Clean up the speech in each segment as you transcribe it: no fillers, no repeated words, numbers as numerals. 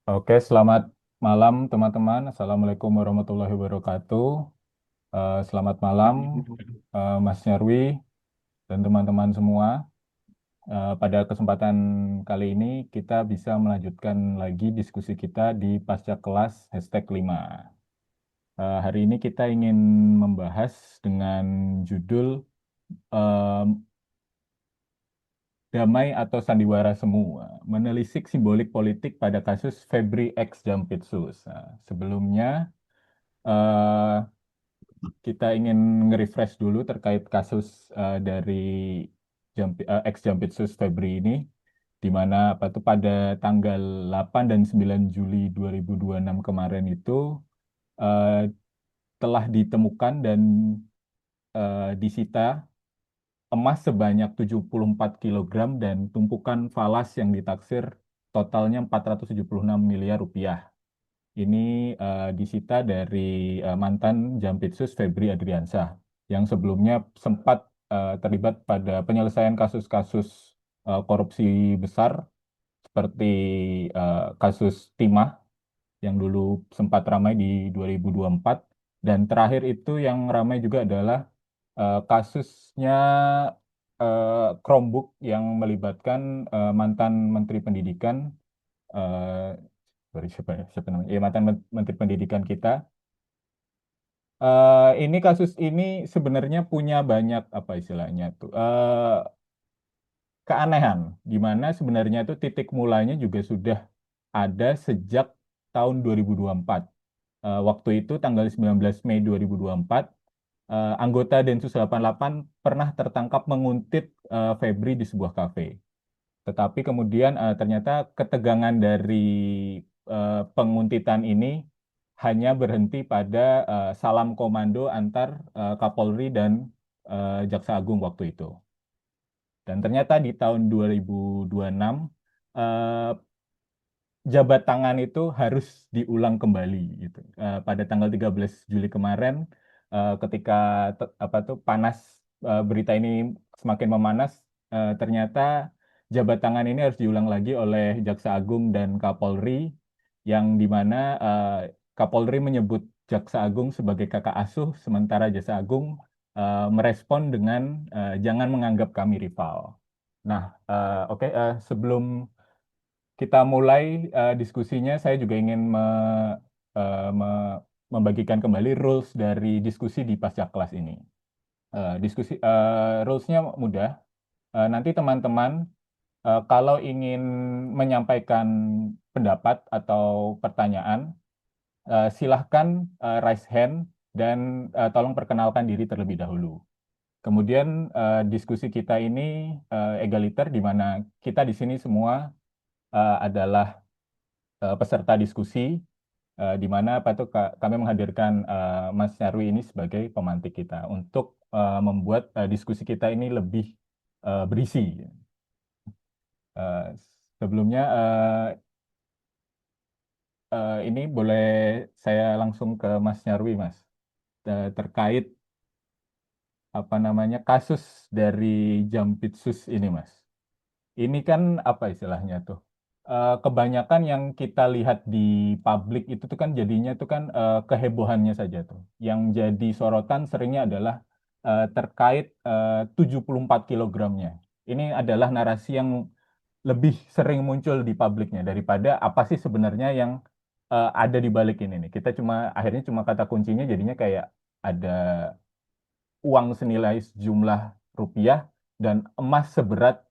Oke, selamat malam teman-teman. Assalamualaikum warahmatullahi wabarakatuh. Selamat malam Mas Nyarwi dan teman-teman semua. Pada kesempatan kali ini kita bisa melanjutkan lagi diskusi kita di Pasca Kelas #5. Hari ini kita ingin membahas dengan judul eh, Damai atau Sandiwara Semu, menelisik simbolik politik pada kasus Febri X Jampitsus. Sebelumnya eh, kita ingin nge-refresh dulu terkait kasus dari ex Jampitsus Febri ini, di mana apa tuh pada tanggal 8 dan 9 Juli 2026 kemarin itu eh, telah ditemukan dan disita emas sebanyak 74 kilogram dan tumpukan falas yang ditaksir totalnya 476 miliar rupiah. Ini disita dari mantan Jampitsus Febri Adriansyah yang sebelumnya sempat terlibat pada penyelesaian kasus-kasus korupsi besar seperti kasus Timah yang dulu sempat ramai di 2024, dan terakhir itu yang ramai juga adalah kasusnya Chromebook yang melibatkan mantan Menteri Pendidikan, eh, sorry, siapa namanya? Ya, mantan Menteri Pendidikan kita. Ini kasus ini sebenarnya punya banyak apa istilahnya tuh keanehan, di mana sebenarnya itu titik mulanya juga sudah ada sejak tahun 2024. Waktu itu tanggal 19 Mei 2024, anggota Densus 88 pernah tertangkap menguntit Febri di sebuah kafe. Tetapi kemudian ternyata ketegangan dari penguntitan ini hanya berhenti pada salam komando antar Kapolri dan Jaksa Agung waktu itu. Dan ternyata di tahun 2026 eh, jabat tangan itu harus diulang kembali gitu. Pada tanggal 13 Juli kemarin, ketika apa tuh panas, berita ini semakin memanas, ternyata jabat tangan ini harus diulang lagi oleh Jaksa Agung dan Kapolri, yang dimana Kapolri menyebut Jaksa Agung sebagai kakak asuh, sementara Jaksa Agung merespon dengan jangan menganggap kami rival. Nah, oke, sebelum kita mulai diskusinya, saya juga ingin membagikan kembali rules dari diskusi di pasca kelas ini. Rulesnya mudah. Nanti teman-teman kalau ingin menyampaikan pendapat atau pertanyaan, silahkan raise hand dan tolong perkenalkan diri terlebih dahulu. Kemudian diskusi kita ini egaliter, di mana kita di sini semua adalah peserta diskusi, di mana apa tuh kami menghadirkan Mas Nyarwi ini sebagai pemantik kita untuk membuat diskusi kita ini lebih berisi. Eh, Sebelumnya ini boleh saya langsung ke Mas Nyarwi, Mas. Terkait apa namanya kasus dari Jampitsus ini, Mas. Ini kan apa istilahnya tuh? Kebanyakan yang kita lihat di publik itu tuh kan jadinya tuh kan kehebohannya saja tuh. Yang jadi sorotan seringnya adalah terkait 74 kilogramnya. Ini adalah narasi yang lebih sering muncul di publiknya daripada apa sih sebenarnya yang ada di balik ini nih. Kita cuma akhirnya cuma kata kuncinya jadinya kayak ada uang senilai sejumlah rupiah dan emas seberat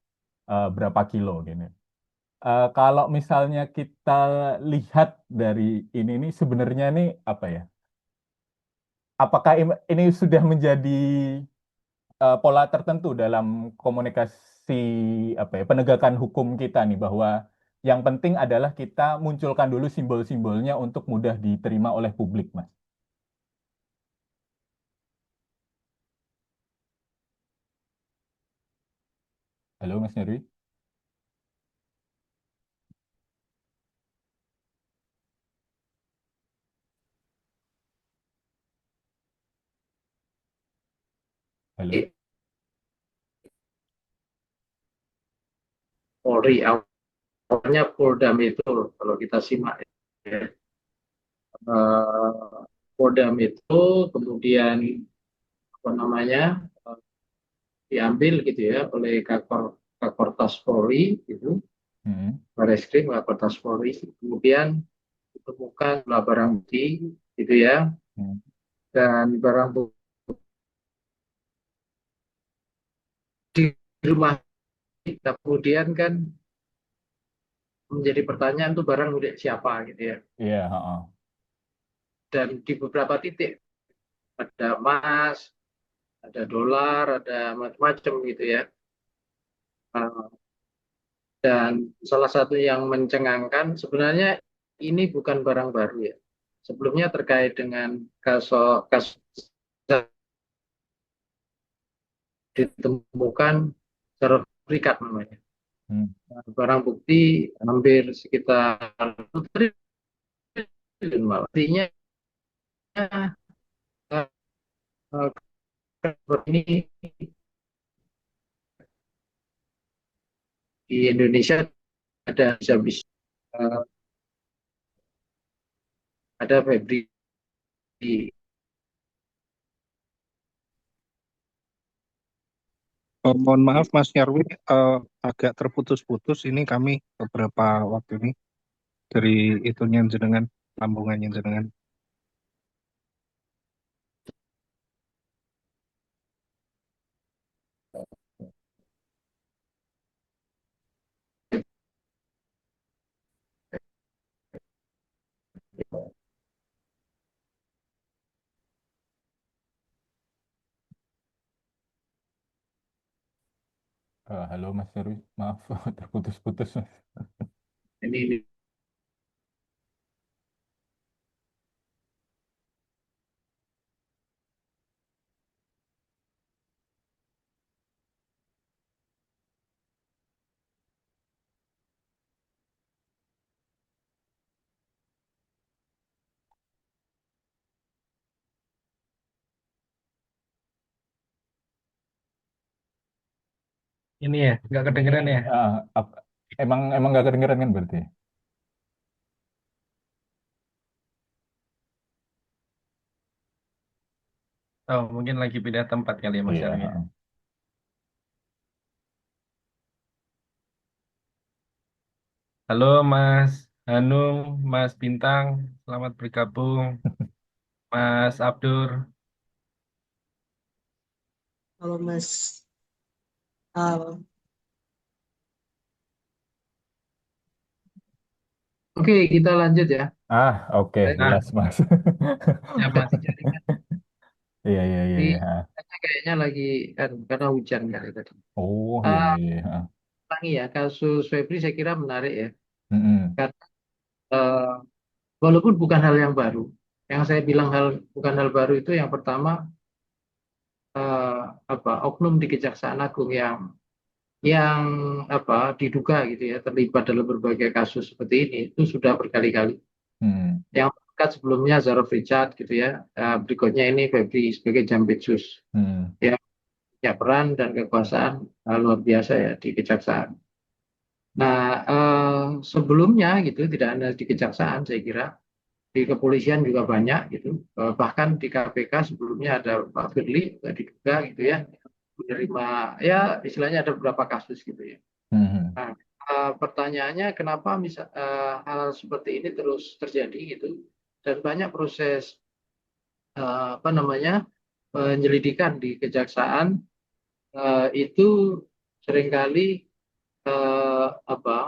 berapa kilo gini. Kalau misalnya kita lihat dari ini nih sebenarnya nih apa ya? Apakah ini sudah menjadi pola tertentu dalam komunikasi apa ya penegakan hukum kita nih, bahwa yang penting adalah kita munculkan dulu simbol-simbolnya untuk mudah diterima oleh publik, Mas. Halo, Mas Nyarwi. Halo. Polri Pokoknya Polda Metro kalau kita simak ya. Polda Metro kemudian apa namanya diambil gitu ya oleh Kakor Polri gitu, Hmm. Bareskrim Kakor Polri, kemudian ditemukan barang bukti gitu ya, Hmm. dan barang bukti di rumah kita kemudian kan menjadi pertanyaan tuh barang milik siapa gitu ya, Iya, heeh. dan di beberapa titik ada emas, ada dolar, ada macam-macam gitu ya. Dan salah satu yang mencengangkan sebenarnya ini bukan barang baru ya. Sebelumnya terkait dengan kasus ditemukan sertifikat namanya. Hmm. Barang bukti hampir sekitar 1 triliun malah. Artinya ini di Indonesia ada habis ada Febri. Mohon maaf Mas Nyarwi, agak terputus-putus. Ini kami beberapa waktu ini dari itunya jenengan, sambungannya jenengan. Halo Mas Nyarwi, maaf terputus-putus Mas. Ini Ini ya, nggak kedengeran ya? Ah, emang emang nggak kedengeran kan berarti? Oh, mungkin lagi pindah tempat kali ya Mas Iya, Yarwi ya. heeh. Halo Mas Hanung, Mas Bintang, selamat bergabung. Mas Abdur, Kalau Mas Al, oke, kita lanjut ya. Oke, nah, jelas Mas. Ya, masih jaringan. Iya, iya, iya, Di iya. kayaknya lagi kan karena hujan kali tadi. Oh, iya, Uh, iya, iya. Heeh. Lagi ya kasus Febri saya kira menarik ya. Mm-mm. Karena walaupun bukan hal yang baru. Yang saya bilang bukan hal baru itu yang pertama eh, oknum di Kejaksaan Agung yang diduga gitu ya terlibat dalam berbagai kasus seperti ini itu sudah berkali-kali. Mm. Yang terdekat sebelumnya Zarov Richard gitu ya. Berikutnya ini Febri sebagai Jampitsus. Mm. Ya, punya peran dan kekuasaan luar biasa ya di kejaksaan. Nah, sebelumnya gitu tidak hanya di kejaksaan saya kira di kepolisian juga banyak gitu. Bahkan di KPK sebelumnya ada Pak Firly juga diduga gitu ya menerima ya istilahnya ada beberapa kasus gitu ya. Mm. Nah, pertanyaannya kenapa hal seperti ini terus terjadi gitu dan banyak proses penyelidikan di kejaksaan itu seringkali eh, apa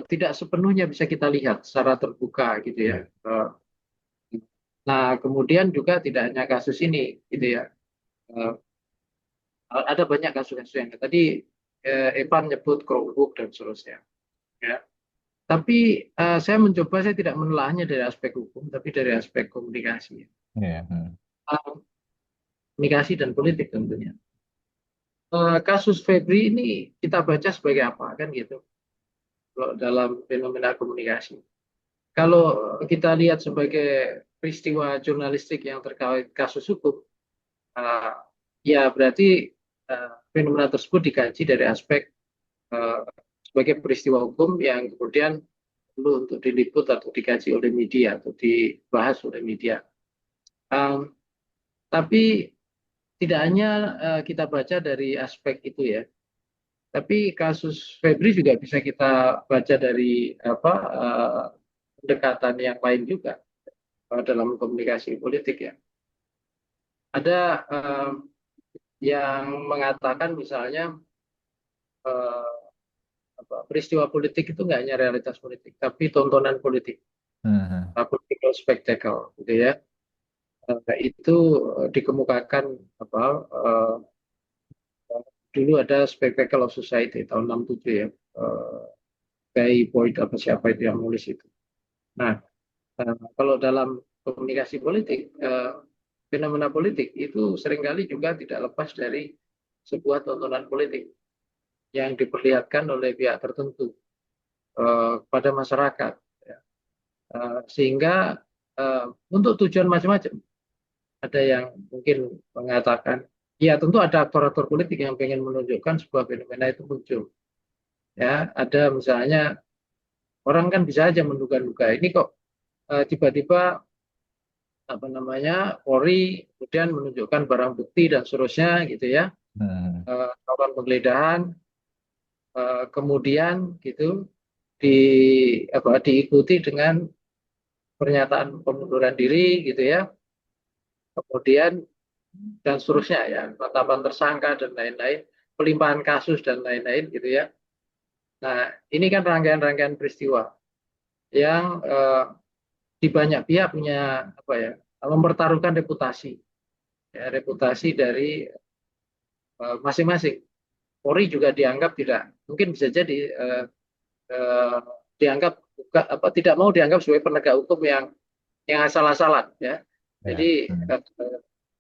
tidak sepenuhnya bisa kita lihat secara terbuka gitu ya. Iya. Nah, kemudian juga tidak hanya kasus ini gitu ya. Eh, ada banyak kasus-kasus yang tadi Evan nyebut Chromebook dan seterusnya. Ya. Tapi saya tidak menelahnya dari aspek hukum, tapi dari aspek komunikasi. Iya. Mm. Komunikasi dan politik tentunya. Kasus Febri ini kita baca sebagai apa kan gitu kalau dalam fenomena komunikasi. Kalau kita lihat sebagai peristiwa jurnalistik yang terkait kasus hukum, uh, ya berarti fenomena tersebut dikaji dari aspek uh, sebagai peristiwa hukum yang kemudian perlu untuk diliput atau dikaji oleh media atau dibahas oleh media. Um, tapi tidak hanya kita baca dari aspek itu ya, tapi kasus Febri juga bisa kita baca dari pendekatan yang lain juga dalam komunikasi politik ya. Ada yang mengatakan misalnya peristiwa politik itu nggak hanya realitas politik, tapi tontonan politik, political spectacle, gitu ya. Itu dikemukakan dulu ada Spectacle of Society tahun 67 ya, Guy Boyd apa siapa itu yang nulis itu. Nah, kalau dalam komunikasi politik, fenomena politik itu seringkali juga tidak lepas dari sebuah tontonan politik yang diperlihatkan oleh pihak tertentu kepada masyarakat, ya. Sehingga untuk tujuan macam-macam. Ada yang mungkin mengatakan, ya tentu ada aktor-aktor politik yang ingin menunjukkan sebuah fenomena itu muncul. Ya, ada misalnya orang kan bisa aja menduga-duga ini kok tiba-tiba Polri kemudian menunjukkan barang bukti dan seterusnya gitu ya, melakukan penggeledahan, kemudian gitu diikuti dengan pernyataan pengunduran diri gitu ya, kemudian dan seterusnya ya, penetapan tersangka dan lain-lain, pelimpahan kasus dan lain-lain gitu ya. Nah, ini kan rangkaian-rangkaian peristiwa yang di banyak pihak punya mempertaruhkan reputasi, ya, reputasi dari masing-masing. Polri juga dianggap tidak, mungkin bisa jadi dianggap tidak mau dianggap sebagai penegak hukum yang asal-asalan, ya. Jadi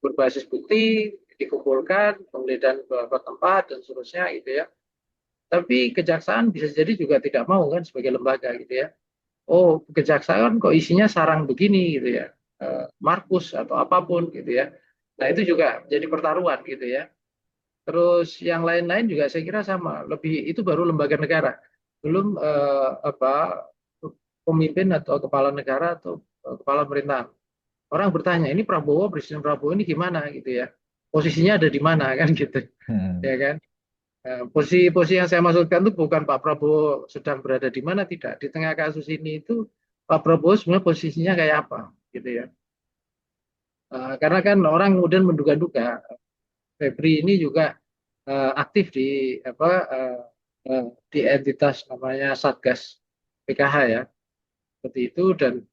berbasis bukti dikumpulkan, penggeledahan beberapa tempat dan seterusnya gitu ya. Tapi kejaksaan bisa jadi juga tidak mau kan sebagai lembaga gitu ya. Oh, kejaksaan kok isinya sarang begini gitu ya, Markus atau apapun gitu ya. Nah itu juga jadi pertaruhan gitu ya. Terus yang lain-lain juga saya kira sama. Lebih itu baru lembaga negara, belum pemimpin atau kepala negara atau kepala pemerintahan. Orang bertanya, ini Presiden Prabowo ini gimana gitu ya? Posisinya ada di mana kan gitu, ya kan? Posisi yang saya maksudkan itu bukan Pak Prabowo sedang berada di mana, tidak. Di tengah kasus ini itu Pak Prabowo sebenarnya posisinya kayak apa gitu ya. Karena kan orang kemudian menduga-duga Febri ini juga aktif di entitas namanya Satgas PKH ya, seperti itu. Dan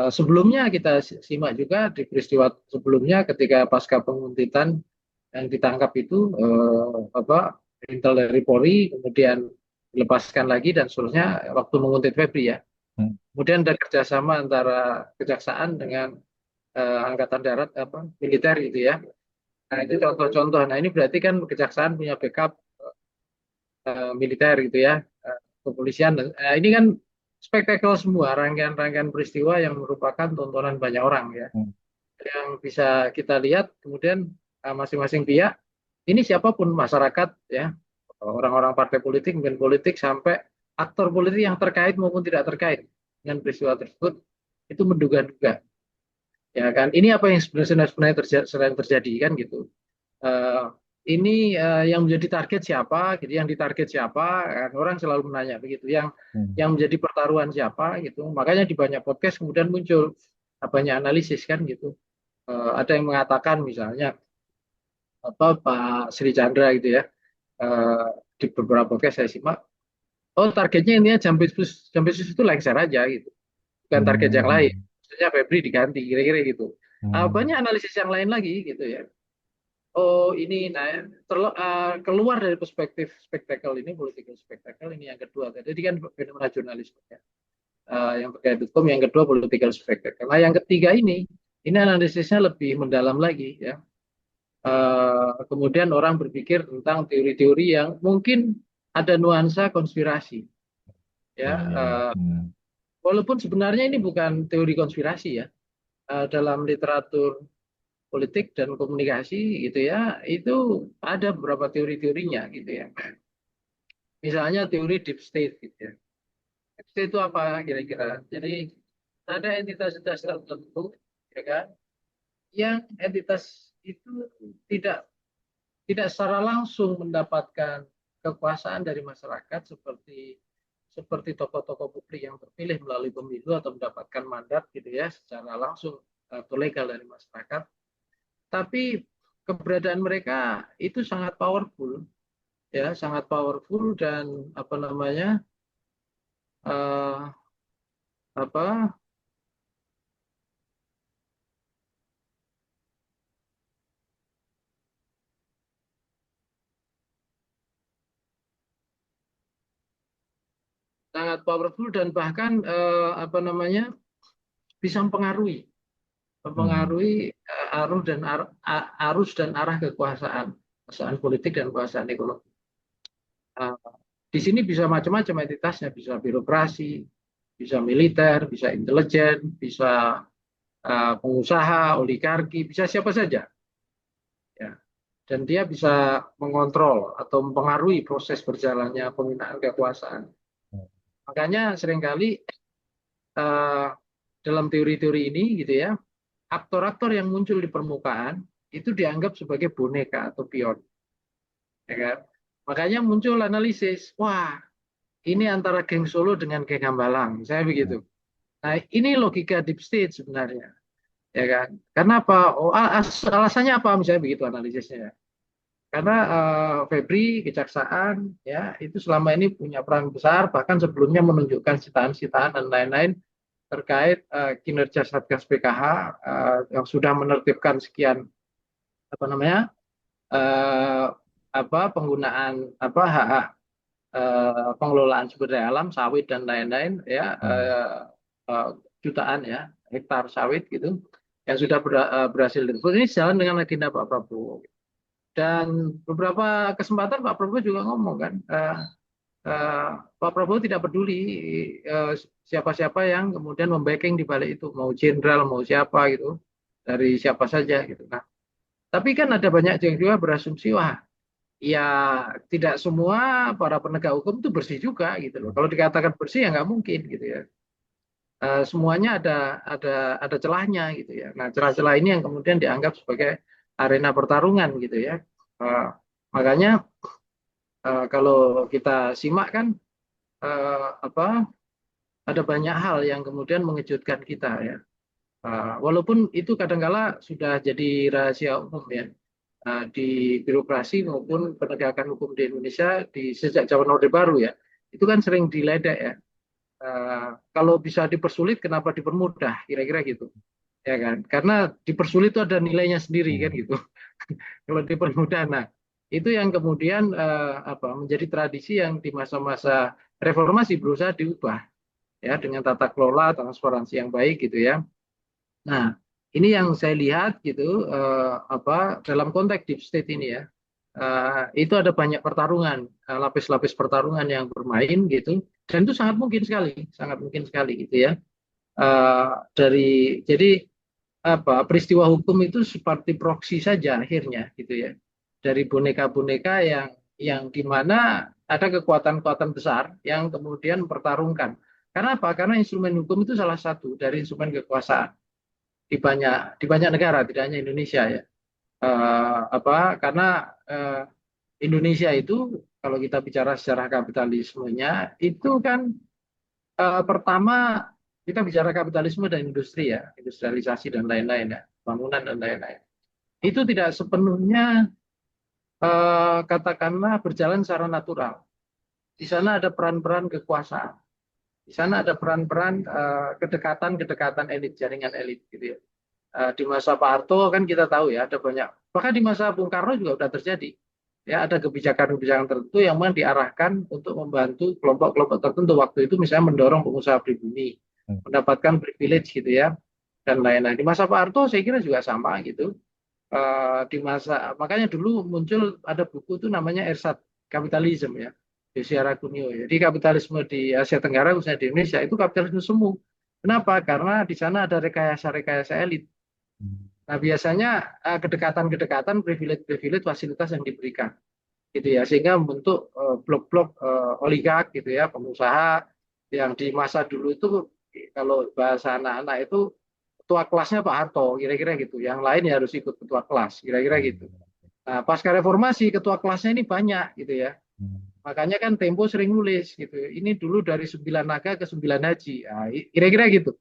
sebelumnya kita simak juga di peristiwa sebelumnya ketika pasca penguntitan yang ditangkap itu intel dari Polri kemudian dilepaskan lagi dan seterusnya waktu menguntit Febri ya. Kemudian ada kerjasama antara kejaksaan dengan angkatan darat militer gitu ya. Nah itu contoh-contoh. Nah ini berarti kan kejaksaan punya backup militer gitu ya, kepolisian. Ini kan spektakel semua, rangkaian-rangkaian peristiwa yang merupakan tontonan banyak orang ya, yang bisa kita lihat kemudian masing-masing pihak, ini siapapun masyarakat ya, orang-orang partai politik, pemimpin politik, sampai aktor politik yang terkait maupun tidak terkait dengan peristiwa tersebut, itu menduga-duga. Ya kan, ini apa yang sebenarnya terjadi kan gitu. Ini yang menjadi target siapa, gitu, yang ditarget siapa, kan orang selalu menanya begitu, yang menjadi pertaruhan siapa, gitu. Makanya di banyak podcast kemudian muncul banyak analisis kan gitu. Ada yang mengatakan misalnya Pak Sri Chandra gitu ya, di beberapa podcast saya simak, oh targetnya intinya Jampitsus itu lengser aja gitu, bukan target yang lain. Maksudnya Febri diganti, kira-kira gitu. Banyak analisis yang lain lagi gitu ya. Oh ini, keluar dari perspektif spektakel ini, political spektakel ini yang kedua. Jadi kan fenomena jurnalisme ya. Yang terkait hukum, yang kedua political spektakel. Nah yang ketiga ini analisisnya lebih mendalam lagi ya. Kemudian orang berpikir tentang teori-teori yang mungkin ada nuansa konspirasi ya. Walaupun sebenarnya ini bukan teori konspirasi ya. Dalam literatur politik dan komunikasi gitu ya, itu ada beberapa teori-teorinya gitu ya. Misalnya teori deep state gitu ya. Deep state itu apa kira-kira? Jadi ada entitas-entitas tertentu, ya kan, yang entitas itu tidak tidak secara langsung mendapatkan kekuasaan dari masyarakat seperti seperti tokoh-tokoh publik yang terpilih melalui pemilu atau mendapatkan mandat gitu ya secara langsung atau legal dari masyarakat, tapi keberadaan mereka itu sangat powerful, ya sangat powerful dan apa namanya, eh, apa sangat powerful dan bahkan apa namanya bisa Hmm. mempengaruhi arus dan arah kekuasaan politik dan kekuasaan ekonomi. Eh, di sini bisa macam-macam entitasnya, bisa birokrasi, bisa militer, bisa intelijen, bisa pengusaha, oligarki, bisa siapa saja, ya. Dan dia bisa mengontrol atau mempengaruhi proses berjalannya penggunaan kekuasaan. Makanya seringkali eh, dalam teori-teori ini gitu ya, aktor-aktor yang muncul di permukaan itu dianggap sebagai boneka atau pion, ya kan? Makanya muncul analisis, wah ini antara geng Solo dengan geng Hambalang, saya begitu. Nah ini logika deep state sebenarnya, ya kan? Karena apa? Oh, alasannya apa misalnya begitu analisisnya? Karena Febri kejaksaan ya itu selama ini punya peran besar, bahkan sebelumnya menunjukkan sitaan-sitaan dan lain-lain terkait kinerja Satgas PKH yang sudah menertibkan sekian apa namanya eh, apa penggunaan apa hak pengelolaan sumber daya alam sawit dan lain-lain ya eh, jutaan ya hektar sawit gitu yang sudah berhasil direbut. Ini jalan dengan agenda Pak Prabowo dan beberapa kesempatan Pak Prabowo juga ngomong kan eh, Pak Prabowo tidak peduli eh, siapa-siapa yang kemudian membacking di balik itu mau jenderal mau siapa gitu dari siapa saja gitu. Nah tapi kan ada banyak yang juga berasumsi wah ya tidak semua para penegak hukum itu bersih juga gitu loh. Kalau dikatakan bersih ya nggak mungkin gitu ya. Semuanya ada celahnya gitu ya. Nah celah-celah ini yang kemudian dianggap sebagai arena pertarungan gitu ya. Eh, makanya kalau kita simak kan apa ada banyak hal yang kemudian mengejutkan kita ya. Walaupun itu kadangkala sudah jadi rahasia umum ya. Di birokrasi maupun penegakan hukum di Indonesia di sejak zaman Orde Baru ya itu kan sering diledek ya. Kalau bisa dipersulit kenapa dipermudah kira-kira gitu ya kan karena dipersulit itu ada nilainya sendiri kan Hmm. gitu. Kalau dipermudah nah itu yang kemudian apa menjadi tradisi yang di masa-masa reformasi berusaha diubah ya dengan tata kelola transparansi yang baik gitu ya. Nah, ini yang saya lihat gitu apa dalam konteks deep state ini ya. Itu ada banyak pertarungan, lapis-lapis pertarungan yang bermain gitu. Dan itu sangat mungkin sekali gitu ya. Eh, dari jadi apa peristiwa hukum itu seperti proksi saja akhirnya gitu ya. Dari boneka-boneka yang di mana ada kekuatan-kekuatan besar yang kemudian mempertarungkan. Karena apa? Karena instrumen hukum itu salah satu dari instrumen kekuasaan di banyak negara, tidak hanya Indonesia ya. Apa? Karena eh, Indonesia itu kalau kita bicara sejarah kapitalismenya itu kan pertama kita bicara kapitalisme dan industri ya, industrialisasi dan lain-lain ya, bangunan dan lain-lain. Itu tidak sepenuhnya katakanlah berjalan secara natural. Di sana ada peran-peran kekuasaan. Di sana ada peran-peran kedekatan-kedekatan elit, jaringan elit gitu ya. Di masa Pak Harto kan kita tahu ya ada banyak bahkan di masa Bung Karno juga sudah terjadi ya ada kebijakan-kebijakan tertentu yang memang diarahkan untuk membantu kelompok-kelompok tertentu waktu itu misalnya mendorong pengusaha pribumi mendapatkan privilege gitu ya dan lain-lain di masa Pak Harto saya kira juga sama gitu. Di masa makanya dulu muncul ada buku itu namanya Ersat Kapitalisme ya Yosi Aragunio. Jadi kapitalisme di Asia Tenggara khususnya di Indonesia itu kapitalisme semu. Kenapa? Karena di sana ada rekayasa-rekayasa elit. Nah, biasanya kedekatan-kedekatan, privilege-privilege, fasilitas yang diberikan. gitu ya, sehingga membentuk blok-blok oligark gitu ya, pengusaha yang di masa dulu itu kalau bahasa anak-anak itu ketua kelasnya Pak Harto, kira-kira gitu. Yang lain ya harus ikut ketua kelas, kira-kira gitu. Nah, pasca reformasi ketua kelasnya ini banyak gitu ya. Makanya kan Tempo sering nulis gitu. Ini dulu dari 9 naga ke 9 haji. Nah, kira-kira gitu.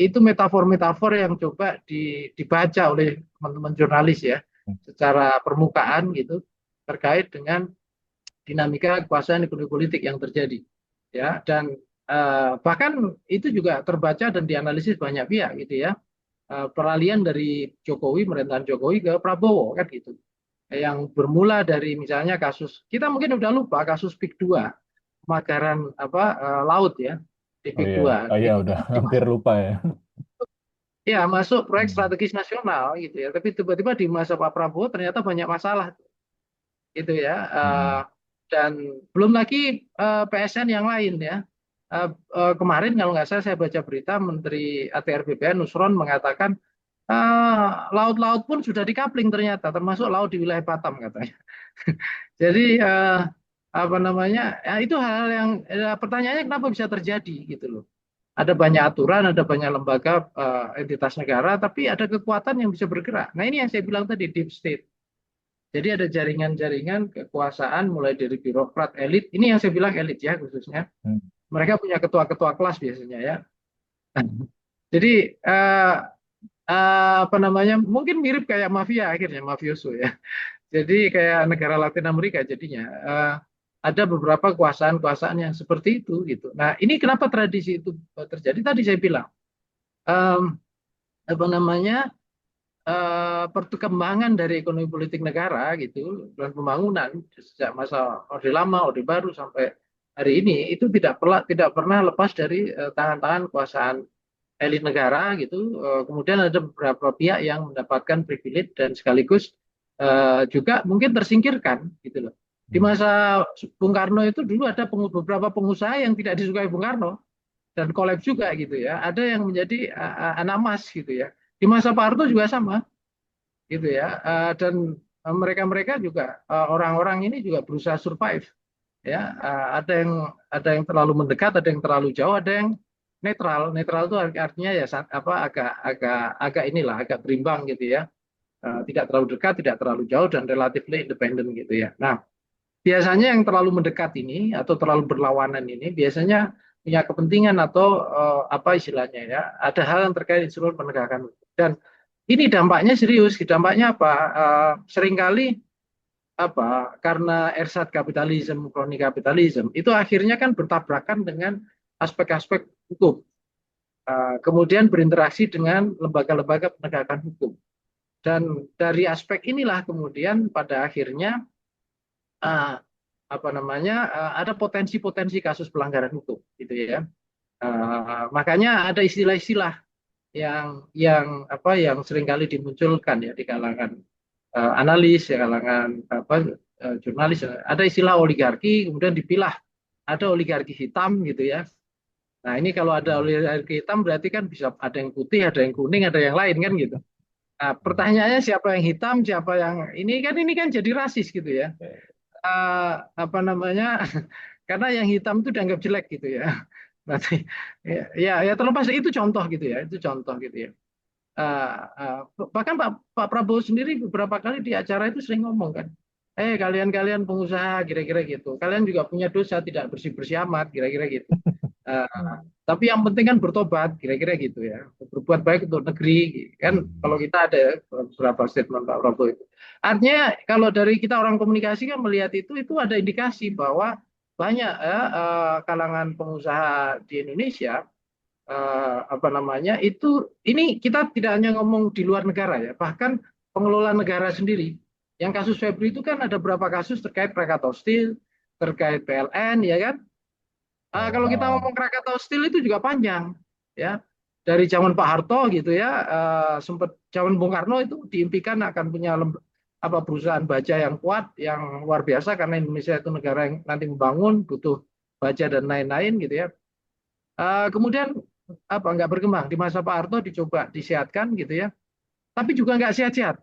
Itu metafor-metafor yang coba dibaca oleh teman-teman jurnalis ya, secara permukaan gitu, terkait dengan dinamika kekuasaan ekonomi politik yang terjadi. Ya, dan bahkan itu juga terbaca dan dianalisis banyak pihak gitu ya. Peralihan dari Jokowi, pemerintahan Jokowi ke Prabowo kan gitu. Yang bermula dari misalnya kasus, kita mungkin udah lupa kasus PIK 2, pemagaran laut ya, di Oh PIK iya, 2. oh iya udah hampir lupa ya. Ya, masuk proyek Hmm. strategis nasional gitu ya. Tapi tiba-tiba di masa Pak Prabowo ternyata banyak masalah gitu ya. Hmm. Dan belum lagi PSN yang lain ya. Kemarin kalau nggak salah saya baca berita Menteri ATR BPN Nusron mengatakan laut-laut pun sudah dikapling ternyata, termasuk laut di wilayah Batam katanya. Jadi apa namanya? Ya itu hal yang pertanyaannya kenapa bisa terjadi gitu loh. Ada banyak aturan, ada banyak lembaga, entitas negara, tapi ada kekuatan yang bisa bergerak. Nah ini yang saya bilang tadi deep state. Jadi ada jaringan-jaringan kekuasaan mulai dari birokrat elit. Ini yang saya bilang elit ya khususnya. Hmm. Mereka punya ketua-ketua kelas biasanya ya. Jadi eh, apa namanya? Mungkin mirip kayak mafia akhirnya mafioso ya. Jadi kayak negara Latin Amerika jadinya. Ada beberapa kekuasaan-kekuasaan yang seperti itu gitu. Nah ini kenapa tradisi itu terjadi? Tadi saya bilang em, apa namanya? Perkembangan dari ekonomi politik negara gitu dan pembangunan sejak masa Orde Lama, Orde Baru sampai hari ini itu tidak pernah lepas dari tangan-tangan kekuasaan elit negara gitu. Kemudian ada beberapa pihak yang mendapatkan privilege dan sekaligus juga mungkin tersingkirkan gitu loh. Di masa Bung Karno itu dulu ada beberapa pengusaha yang tidak disukai Bung Karno dan kolaps juga gitu ya. Ada yang menjadi anak emas gitu ya. Di masa Pak Harto juga sama gitu ya. Dan mereka-mereka juga orang-orang ini juga berusaha survive ya. Ada yang terlalu mendekat, ada yang terlalu jauh, ada yang netral. Netral itu artinya ya apa agak agak agak inilah agak berimbang gitu ya. Tidak terlalu dekat, tidak terlalu jauh dan relatively independent gitu ya. Nah, biasanya yang terlalu mendekat ini atau terlalu berlawanan ini biasanya punya kepentingan atau apa istilahnya ya, ada hal yang terkait instrumen penegakan hukum. Dan ini dampaknya serius. Dampaknya apa? Seringkali apa? Karena ersat kapitalisme, kroni kapitalisme itu akhirnya kan bertabrakan dengan aspek-aspek hukum. Kemudian berinteraksi dengan lembaga-lembaga penegakan hukum. Dan dari aspek inilah kemudian pada akhirnya uh, apa namanya ada potensi-potensi kasus pelanggaran hukum gitu ya. Makanya ada istilah-istilah yang seringkali dimunculkan ya di kalangan analis, di kalangan jurnalis. Ada istilah oligarki, kemudian dipilah ada oligarki hitam gitu ya. Nah ini kalau ada oligarki hitam berarti kan bisa ada yang putih, ada yang kuning, ada yang lain kan gitu. Nah, pertanyaannya siapa yang hitam, siapa yang ini kan jadi rasis gitu ya. Apa namanya? Karena yang hitam itu dianggap jelek gitu ya. Berarti ya terlepas itu contoh gitu ya, itu contoh gitu ya. Bahkan Pak Prabowo sendiri beberapa kali di acara itu sering ngomong kan, kalian-kalian pengusaha kira-kira gitu, kalian juga punya dosa tidak bersih-bersih amat kira-kira gitu. Tapi yang penting kan bertobat kira-kira gitu ya, berbuat baik untuk negeri kan. Kalau kita ada beberapa statement Pak Prabowo itu, artinya kalau dari kita orang komunikasi kan melihat itu ada indikasi bahwa banyak kalangan pengusaha di Indonesia apa namanya itu ini kita tidak hanya ngomong di luar negara ya, bahkan pengelola negara sendiri. Yang kasus Febri itu kan ada beberapa kasus terkait Krakatau Steel, terkait PLN ya kan. Kalau kita ngomong Krakatau Steel itu juga panjang ya. Dari zaman Pak Harto gitu ya, sempat zaman Bung Karno itu diimpikan akan punya apa perusahaan baja yang kuat, yang luar biasa karena Indonesia itu negara yang nanti membangun butuh baja dan lain-lain gitu ya. Kemudian apa nggak berkembang di masa Pak Harto dicoba disehatkan gitu ya, tapi juga nggak sehat-sehat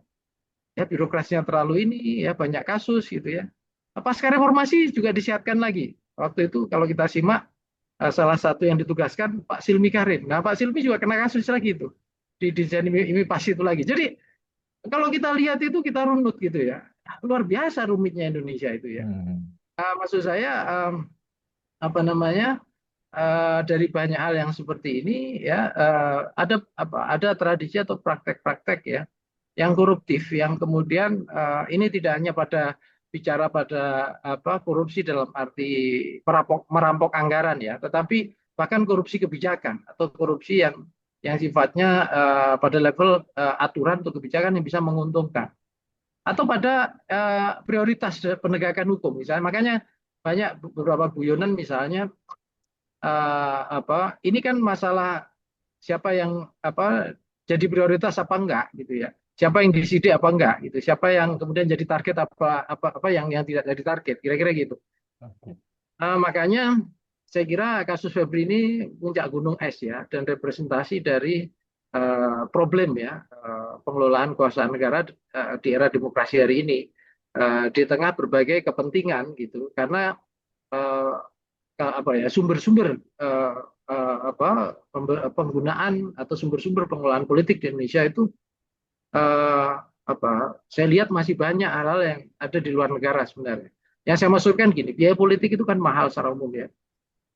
ya, birokrasinya terlalu ini ya, banyak kasus gitu ya. Pasca reformasi juga disiapkan lagi. Waktu itu kalau kita simak salah satu yang ditugaskan Pak Silmi Karim. Nah, Pak Silmi juga kena kasus lagi itu di desain IMI-PAS itu lagi. Jadi kalau kita lihat itu kita runut gitu ya. Luar biasa rumitnya Indonesia itu ya. Hmm. Maksud saya apa namanya dari banyak hal yang seperti ini ya ada tradisi atau praktek-praktek ya yang koruptif yang kemudian ini tidak hanya bicara pada korupsi dalam arti merampok anggaran ya, tetapi bahkan korupsi kebijakan atau korupsi yang sifatnya pada level aturan atau kebijakan yang bisa menguntungkan atau pada prioritas penegakan hukum misalnya. Makanya banyak beberapa guyonan misalnya ini kan masalah siapa yang jadi prioritas apa enggak gitu ya, siapa yang disidik apa enggak gitu, siapa yang kemudian jadi target apa yang tidak jadi target, kira-kira gitu. Oke. Makanya saya kira kasus Febri ini puncak gunung es ya, dan representasi dari problem ya pengelolaan kekuasaan negara di era demokrasi hari ini di tengah berbagai kepentingan gitu, karena eh, sumber-sumber penggunaan atau sumber-sumber pengelolaan politik di Indonesia itu eh, saya lihat masih banyak hal-hal yang ada di luar negara sebenarnya. Yang saya maksudkan gini, biaya politik itu kan mahal secara umum ya,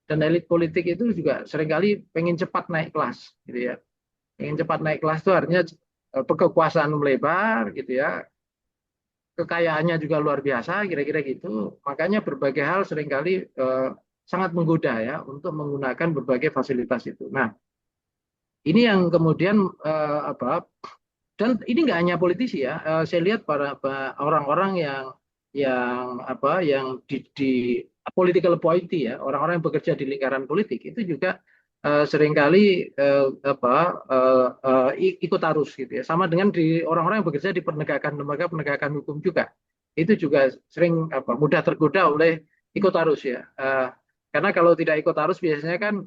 dan elit politik itu juga seringkali pengen cepat naik kelas gitu ya. Pengen cepat naik kelas itu artinya kekuasaan melebar gitu ya, kekayaannya juga luar biasa, kira-kira gitu. Makanya berbagai hal seringkali sangat menggoda ya untuk menggunakan berbagai fasilitas itu. Nah, ini yang kemudian dan ini nggak hanya politisi ya. Saya lihat para orang-orang yang di political appointee ya, orang-orang yang bekerja di lingkaran politik itu juga seringkali ikut arus gitu ya. Sama dengan di orang-orang yang bekerja di lembaga penegakan hukum juga. Itu juga sering mudah tergoda oleh ikut arus ya. Karena kalau tidak ikut arus biasanya kan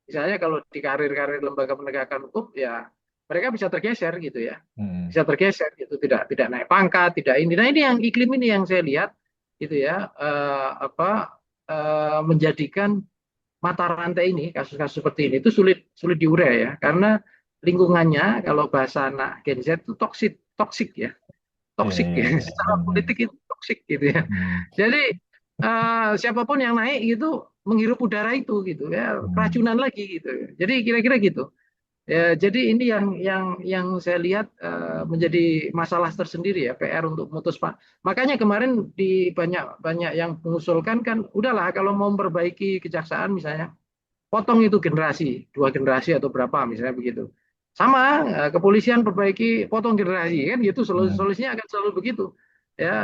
misalnya kalau di karir-karir lembaga penegakan hukum ya mereka bisa tergeser gitu ya, bisa tergeser gitu, tidak naik pangkat, tidak ini. Nah ini yang iklim ini yang saya lihat gitu ya menjadikan mata rantai ini kasus-kasus seperti ini itu sulit diurai ya, karena lingkungannya kalau bahasa anak Gen Z itu toksik ya, toksik ya. Secara politik itu toksik gitu ya. Jadi siapapun yang naik gitu menghirup udara itu gitu ya, keracunan lagi gitu. Jadi kira-kira gitu. Ya, jadi ini yang saya lihat menjadi masalah tersendiri ya, PR untuk memutus Pak. Makanya kemarin di banyak yang mengusulkan kan udahlah kalau mau memperbaiki kejaksaan misalnya potong itu dua generasi atau berapa misalnya begitu. Sama kepolisian perbaiki potong generasi kan gitu, solusinya akan selalu begitu. Ya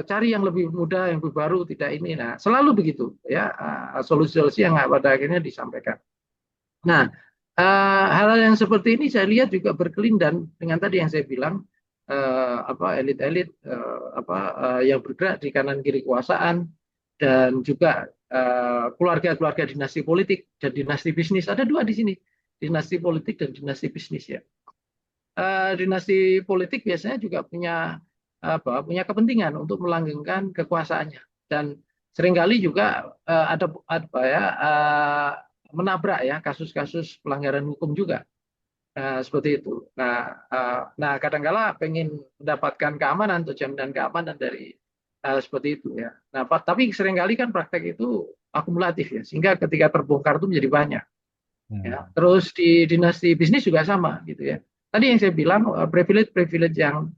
cari yang lebih muda, yang lebih baru, tidak ini. Nah, selalu begitu ya solusi-solusi yang pada akhirnya disampaikan. Nah, hal-hal yang seperti ini saya lihat juga berkelindan dengan tadi yang saya bilang elit-elit yang bergerak di kanan kiri kekuasaan dan juga keluarga-keluarga dinasti politik dan dinasti bisnis. Ada dua di sini, dinasti politik dan dinasti bisnis ya. Dinasti politik biasanya juga punya kepentingan untuk melanggengkan kekuasaannya dan seringkali juga ada menabrak ya kasus-kasus pelanggaran hukum juga seperti itu. Nah kadangkala pengen mendapatkan keamanan atau jaminan keamanan dari seperti itu ya. Nah tapi seringkali kan praktek itu akumulatif ya, sehingga ketika terbongkar itu menjadi banyak. Ya. Terus di dinasti bisnis juga sama gitu ya. Tadi yang saya bilang privilege yang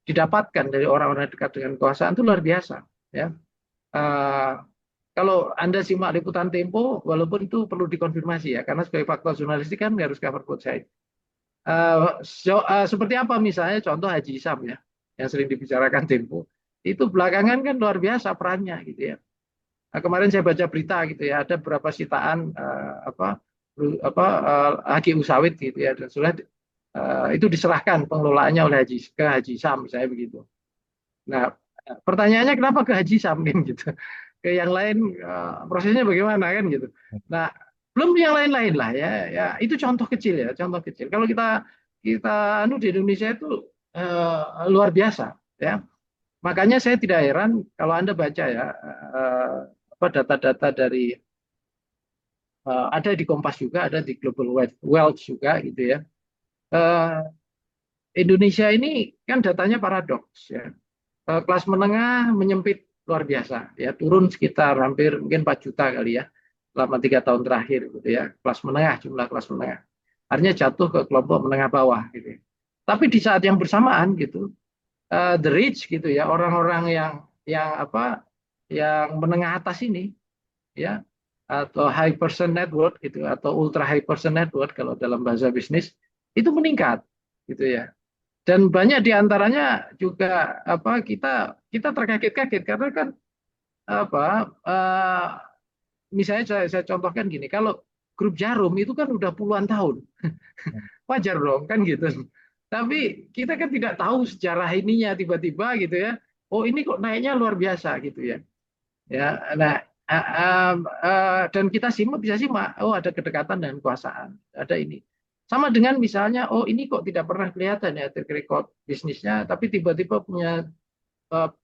didapatkan dari orang-orang dekat dengan kekuasaan itu luar biasa ya. Kalau Anda simak liputan Tempo, walaupun itu perlu dikonfirmasi ya, karena sebagai fakta jurnalistik kan harus cover both side. Seperti apa misalnya contoh Haji Isam ya, yang sering dibicarakan Tempo, itu belakangan kan luar biasa perannya gitu ya. Kemarin saya baca berita gitu ya, ada beberapa sitaan Haki Usawit gitu ya, dan sudah itu diserahkan pengelolaannya oleh Haji Sam misalnya begitu. Nah pertanyaannya kenapa ke Haji Sam kan gitu, ke yang lain prosesnya bagaimana kan gitu. Nah belum yang lain-lain lah ya itu contoh kecil ya, contoh kecil. Kalau kita di Indonesia itu luar biasa ya. Makanya saya tidak heran kalau Anda baca ya apa data-data dari ada di Kompas juga, ada di Global Wealth juga gitu ya. Eh, Indonesia ini kan datanya paradoks ya. Kelas menengah menyempit luar biasa ya, turun sekitar hampir mungkin 4 juta kali ya selama 3 tahun terakhir gitu ya. Kelas menengah, jumlah kelas menengah. Artinya jatuh ke kelompok menengah bawah gitu ya. Tapi di saat yang bersamaan gitu, the rich gitu ya, orang-orang yang apa yang menengah atas ini ya, atau high person net worth gitu atau ultra high person net worth kalau dalam bahasa bisnis itu meningkat gitu ya. Dan banyak diantaranya juga apa kita terkaget-kaget karena kan apa misalnya saya contohkan gini, kalau grup Jarum itu kan udah puluhan tahun, wajar dong kan gitu. Tapi kita kan tidak tahu sejarah ininya tiba-tiba gitu ya. Oh ini kok naiknya luar biasa gitu ya. Ya, nah dan kita simak bisa simak. Oh ada kedekatan dan kekuasaan, ada ini. Sama dengan misalnya, oh ini kok tidak pernah kelihatan ya track record bisnisnya, tapi tiba-tiba punya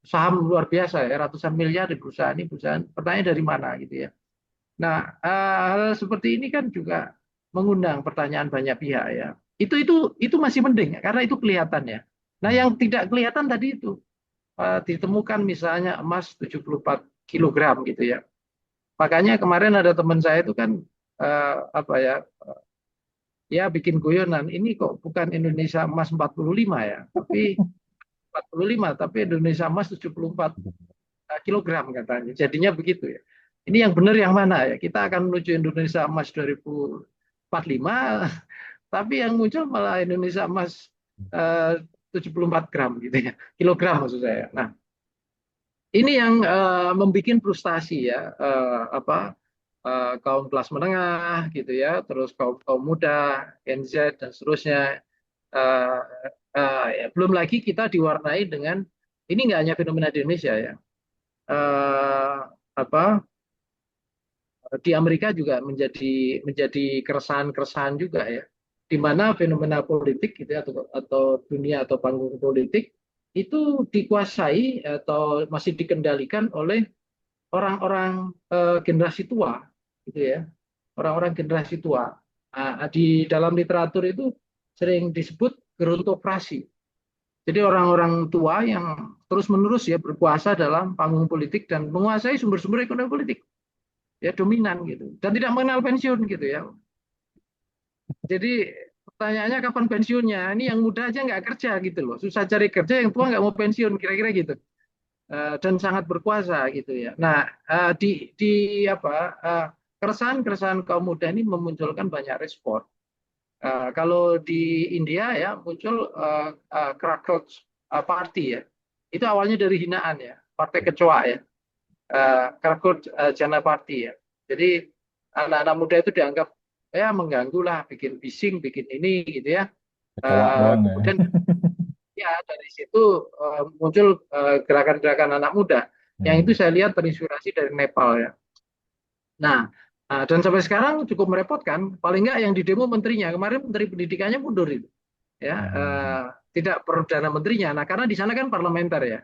saham luar biasa ya, ratusan miliar di perusahaan ini, perusahaan pertanyaan dari mana gitu ya. Nah, hal seperti ini kan juga mengundang pertanyaan banyak pihak ya. Itu masih mending karena itu kelihatan ya. Nah, yang tidak kelihatan tadi itu ditemukan misalnya emas 74 kilogram gitu ya. Makanya kemarin ada teman saya itu kan apa ya, ya bikin guyonan, ini kok bukan Indonesia emas 45 ya, tapi 45, tapi Indonesia emas 74 kilogram katanya. Jadinya begitu ya. Ini yang benar yang mana ya? Kita akan menuju Indonesia emas 2045, tapi yang muncul malah Indonesia emas 74 gram gitu ya. Kilogram maksud saya. Nah, ini yang membuat frustasi ya, kaum kelas menengah gitu ya, terus kaum kaum muda, Gen Z dan seterusnya. Eh, ya, belum lagi kita diwarnai dengan ini nggak hanya fenomena di Indonesia ya, eh, apa di Amerika juga menjadi keresahan-keresahan juga ya, di mana fenomena politik gitu ya, atau dunia atau panggung politik itu dikuasai atau masih dikendalikan oleh orang-orang generasi tua gitu ya, orang-orang generasi tua. Di dalam literatur itu sering disebut gerontokrasi. Jadi orang-orang tua yang terus-menerus ya berkuasa dalam panggung politik dan menguasai sumber-sumber ekonomi politik, ya dominan gitu, dan tidak mengenal pensiun gitu ya. Jadi pertanyaannya kapan pensiunnya? Ini yang muda aja nggak kerja gitu loh, susah cari kerja, yang tua nggak mau pensiun kira-kira gitu. Dan sangat berkuasa gitu ya. Nah, di apa keresahan-keresahan kaum muda ini memunculkan banyak respon. Kalau di India ya muncul Crackle Party ya. Itu awalnya dari hinaan ya, partai kecoa ya. Crackle Jana Party ya. Jadi anak-anak muda itu dianggap ya mengganggu lah, bikin bising, bikin ini gitu ya. Kecoa doang ya. Kemudian ya dari situ muncul gerakan-gerakan anak muda yang itu saya lihat terinspirasi dari Nepal ya. Nah, dan sampai sekarang cukup merepotkan. Paling nggak yang di demo menterinya, kemarin menteri pendidikannya mundur itu, ya tidak perdana menterinya. Nah, karena di sana kan parlementer ya,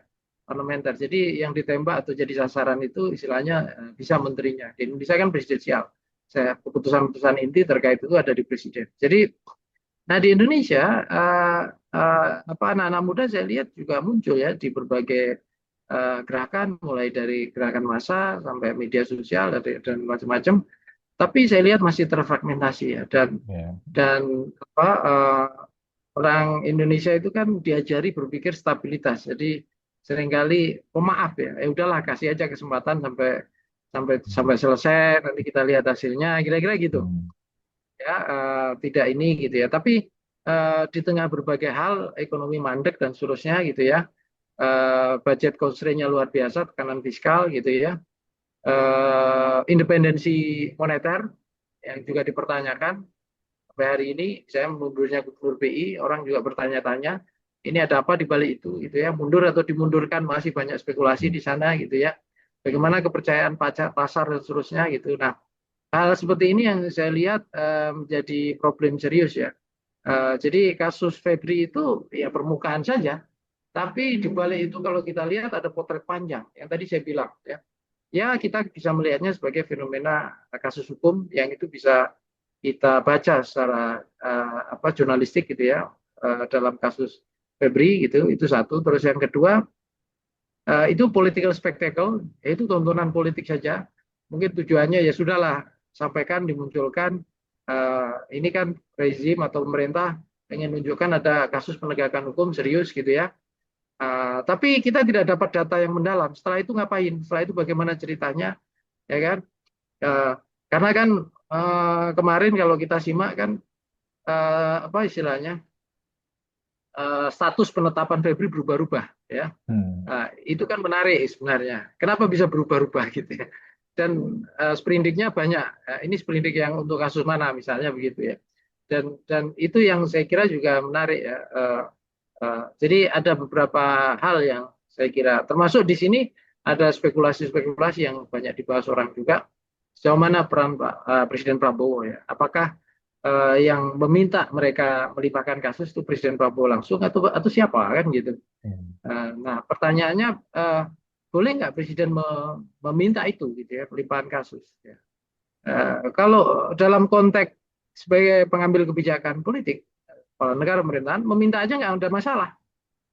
parlementer. Jadi yang ditembak atau jadi sasaran itu istilahnya bisa menterinya. Di Indonesia kan presidensial. Keputusan-keputusan inti terkait itu ada di presiden. Jadi, nah di Indonesia apa anak-anak muda saya lihat juga muncul ya di berbagai gerakan, mulai dari gerakan massa sampai media sosial dan macam-macam. Tapi saya lihat masih terfragmentasi ya, dan apa, orang Indonesia itu kan diajari berpikir stabilitas. Jadi seringkali pemaaf ya, udahlah kasih aja kesempatan sampai sampai selesai, nanti kita lihat hasilnya, kira-kira gitu. Ya, tidak ini gitu ya. Tapi di tengah berbagai hal, ekonomi mandek dan seterusnya gitu ya, budget constraint-nya luar biasa, tekanan fiskal gitu ya, independensi moneter yang juga dipertanyakan. Sampai hari ini saya mundurnya Gubernur BI, orang juga bertanya-tanya ini ada apa di balik itu gitu ya, mundur atau dimundurkan, masih banyak spekulasi di sana gitu ya, bagaimana kepercayaan pasar dan seterusnya gitu. Nah, hal seperti ini yang saya lihat menjadi problem serius ya. Jadi kasus Febri itu ya permukaan saja, Tapi di balik itu kalau kita lihat ada potret panjang yang tadi saya bilang ya. Ya kita bisa melihatnya sebagai fenomena kasus hukum yang itu bisa kita baca secara jurnalistik gitu ya dalam kasus Febri gitu. Itu satu. Terus yang kedua itu political spectacle, yaitu tontonan politik saja. Mungkin tujuannya ya sudahlah, sampaikan, dimunculkan. Ini kan rezim atau pemerintah ingin menunjukkan ada kasus penegakan hukum serius gitu ya. Tapi kita tidak dapat data yang mendalam. Setelah itu ngapain? Setelah itu bagaimana ceritanya, ya kan? Uh, karena kan kemarin kalau kita simak kan apa istilahnya status penetapan Febri berubah-ubah, ya. Itu kan menarik sebenarnya. Kenapa bisa berubah-ubah gitu ya? Dan sprindiknya banyak. Ini sprindik yang untuk kasus mana misalnya begitu ya. Dan itu yang saya kira juga menarik ya. Jadi ada beberapa hal yang saya kira termasuk di sini ada spekulasi-spekulasi yang banyak dibahas orang juga. Sejauh mana peran Presiden Prabowo ya? Apakah yang meminta mereka melimpahkan kasus itu Presiden Prabowo langsung atau siapa kan gitu? Nah, pertanyaannya boleh nggak Presiden meminta itu gitu ya, pelimpahan kasus? Ya. Kalau dalam konteks sebagai pengambil kebijakan politik, kepala negara pemerintahan meminta aja nggak ada masalah.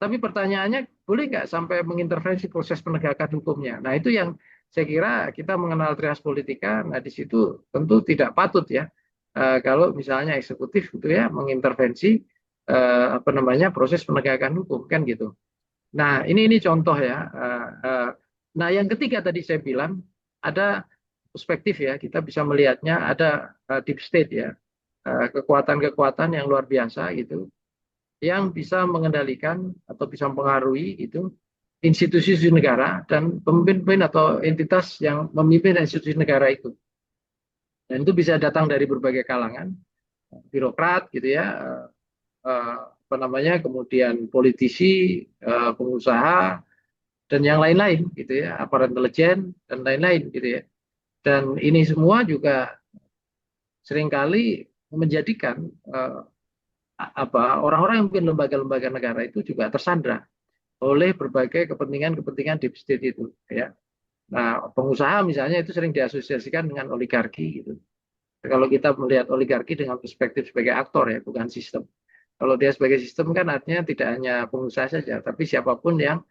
Tapi pertanyaannya boleh nggak sampai mengintervensi proses penegakan hukumnya? Nah itu yang saya kira kita mengenal trias politika. Nah di situ tentu tidak patut ya kalau misalnya eksekutif gitu ya mengintervensi apa namanya proses penegakan hukum kan gitu. Nah, ini contoh ya. Nah, yang ketiga tadi saya bilang ada perspektif ya, kita bisa melihatnya ada deep state ya, kekuatan-kekuatan yang luar biasa gitu, yang bisa mengendalikan atau bisa mempengaruhi itu institusi negara dan pemimpin-pemimpin atau entitas yang memimpin institusi negara itu. Dan itu bisa datang dari berbagai kalangan, birokrat gitu ya, apa namanya, kemudian politisi, pengusaha, dan yang lain-lain gitu ya, aparat intelijen dan lain-lain gitu ya. Dan ini semua juga seringkali menjadikan orang-orang yang mungkin lembaga-lembaga negara itu juga tersandra oleh berbagai kepentingan-kepentingan deep state itu ya. Nah, pengusaha misalnya itu sering diasosiasikan dengan oligarki gitu. Kalau kita melihat oligarki dengan perspektif sebagai aktor ya, bukan sistem. Kalau dia sebagai sistem kan artinya tidak hanya pengusaha saja, tapi siapapun yang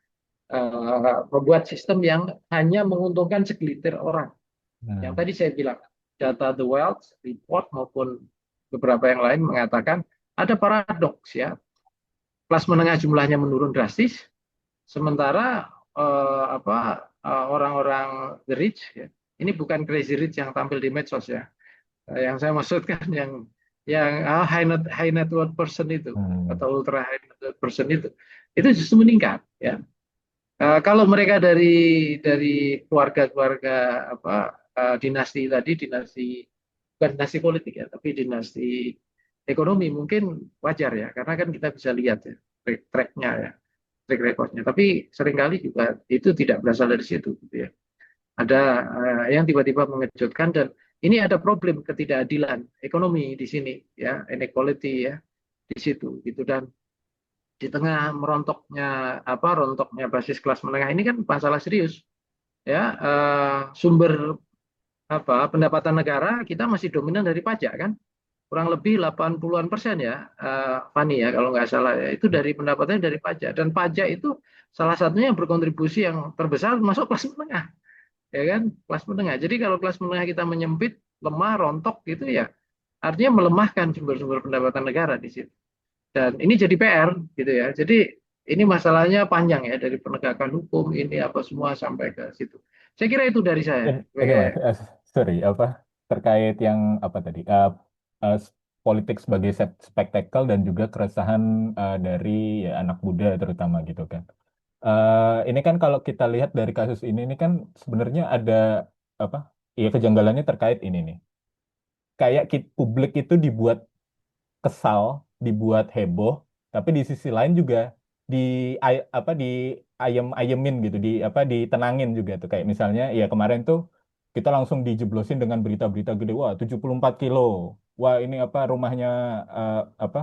membuat sistem yang hanya menguntungkan segelintir orang. Yang tadi saya bilang, data The Wealth Report maupun beberapa yang lain mengatakan ada paradoks ya. Kelas menengah jumlahnya menurun drastis, sementara orang-orang the rich ya, ini bukan crazy rich yang tampil di medsos ya. Yang saya maksudkan yang high net worth person itu atau ultra high net worth person itu justru meningkat ya. Kalau mereka dari keluarga-keluarga dinasti tadi, bukan dinasti politik ya, tapi dinasti ekonomi mungkin wajar ya, karena kan kita bisa lihat ya track-nya ya, track recordnya. Tapi seringkali juga itu tidak berasal dari situ, gitu ya. Ada yang tiba-tiba mengejutkan dan ini ada problem ketidakadilan ekonomi di sini ya, inequality ya di situ gitu. Dan di tengah rontoknya basis kelas menengah ini kan masalah serius ya, sumber pendapatan negara kita masih dominan dari pajak kan, kurang lebih 80-an% ya, Fani ya kalau nggak salah ya, itu dari pendapatannya dari pajak, dan pajak itu salah satunya yang berkontribusi yang terbesar masuk kelas menengah ya kan, kelas menengah. Jadi kalau kelas menengah kita menyempit, lemah, rontok gitu ya, artinya melemahkan sumber-sumber pendapatan negara di situ. Dan ini jadi PR gitu ya. Jadi ini masalahnya panjang ya, dari penegakan hukum ini apa semua sampai ke situ. Saya kira itu dari saya. Ini Mas, sorry, terkait yang apa tadi, eh, politik sebagai spektakel dan juga keresahan dari ya, anak muda terutama gitu kan. Ini kan kalau kita lihat dari kasus ini kan sebenarnya ada apa? Iya, kejanggalannya terkait ini nih. Kayak publik itu dibuat kesal, dibuat heboh, tapi di sisi lain juga di di ayem-ayemin gitu, ditenangin juga tuh, kayak misalnya ya kemarin tuh kita langsung dijeblosin dengan berita-berita gede, wah 74 kilo, wah ini rumahnya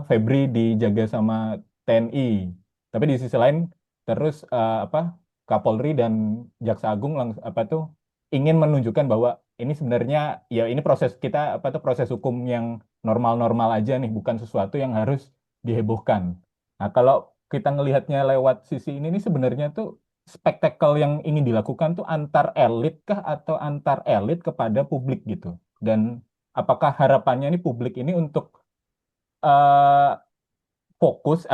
Febri dijaga sama TNI, tapi di sisi lain terus Kapolri dan Jaksa Agung ingin menunjukkan bahwa ini sebenarnya ya ini proses kita proses hukum yang normal-normal aja nih, bukan sesuatu yang harus dihebohkan. Nah, kalau kita ngelihatnya lewat sisi ini nih sebenarnya tuh spektakel yang ingin dilakukan tuh antar elit kah atau antar elit kepada publik gitu. Dan apakah harapannya nih publik ini untuk eh, fokus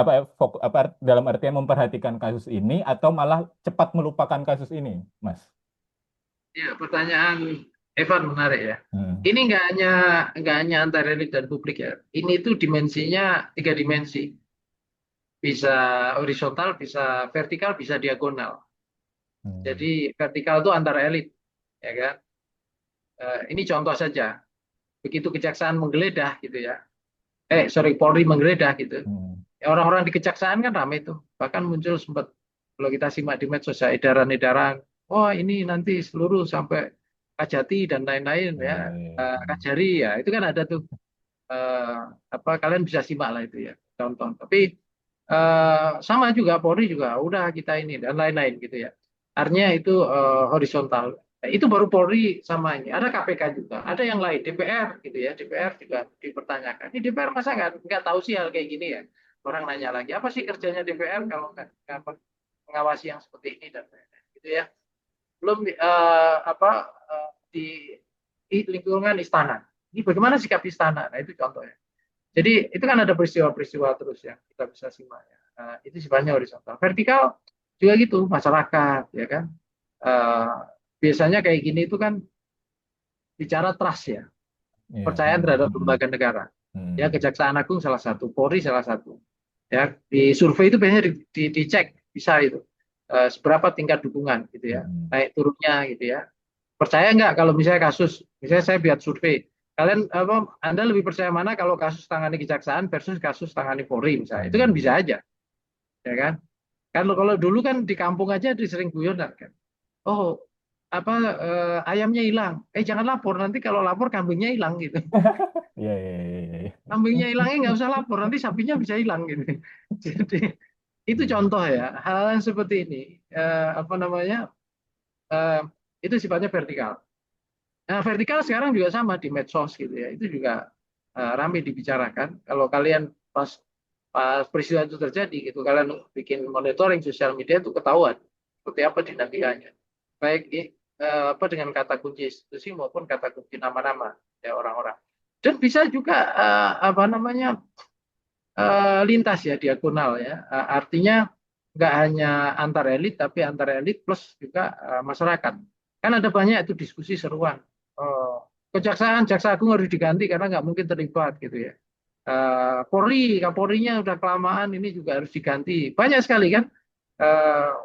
dalam artian memperhatikan kasus ini atau malah cepat melupakan kasus ini, Mas? Ya, pertanyaan Evan menarik ya. Ini nggak hanya antar elit dan publik ya. Ini tuh dimensinya 3 dimensi. Bisa horizontal, bisa vertikal, bisa diagonal. Jadi vertikal itu antar elit, ya kan? Ini contoh saja. Begitu kejaksaan menggeledah gitu ya. Polri menggeledah gitu. Orang-orang di kejaksaan kan ramai tuh. Bahkan muncul sempat kalau kita simak di medsos ya, edaran-edaran. Oh ini nanti seluruh sampai Kajati dan lain-lain ya, Kajari ya. Itu kan ada tuh. Kalian bisa simak lah itu ya, tonton. Tapi sama juga Polri juga udah kita ini dan lain-lain gitu ya. Artinya itu horizontal. Itu baru Polri sama ini. Ada KPK juga, ada yang lain, DPR gitu ya. DPR juga dipertanyakan. Ini DPR masa nggak tahu sih hal kayak gini ya? Orang nanya lagi, apa sih kerjanya DPR kalau nggak mengawasi yang seperti ini dan lain-lain gitu ya. Belum di lingkungan istana. Ini bagaimana sikap istana? Nah itu contohnya. Jadi itu kan ada peristiwa-peristiwa terus ya kita bisa simak ya. Itu sifatnya horizontal. Vertikal juga gitu masyarakat ya kan. Biasanya kayak gini itu kan bicara trust ya, percayaan terhadap lembaga negara. Ya Kejaksaan Agung salah satu, Polri salah satu. Ya di survei itu biasanya dicek bisa itu seberapa tingkat dukungan gitu ya, naik turunnya gitu ya. Percaya nggak kalau misalnya kasus, misalnya saya buat survei, kalian Anda lebih percaya mana kalau kasus tangani kejaksaan versus kasus tangani Polri misalnya, itu kan bisa aja, ya kan? Kalau dulu kan di kampung aja sering guyonan kan, oh ayamnya hilang, jangan lapor nanti kalau lapor kambingnya hilang gitu. Kambingnya hilangnya nggak usah lapor, nanti sapinya bisa hilang gitu. Jadi itu contoh ya, hal yang seperti ini itu sifatnya vertikal. Nah, vertikal sekarang juga sama di medsos gitu ya. Itu juga ramai dibicarakan. Kalau kalian pas peristiwa itu terjadi gitu, kalian bikin monitoring sosial media itu ketahuan seperti apa dinamikanya. Baik dengan kata kunci institusi maupun kata kunci nama-nama ya orang-orang. Dan bisa juga lintas ya diagonal ya. Artinya nggak hanya antar elit tapi antar elit plus juga masyarakat. Kan ada banyak itu diskusi seruan. Kejaksaan, Jaksa Agung harus diganti karena nggak mungkin terlibat gitu ya. Kapolrinya udah kelamaan ini juga harus diganti. Banyak sekali kan.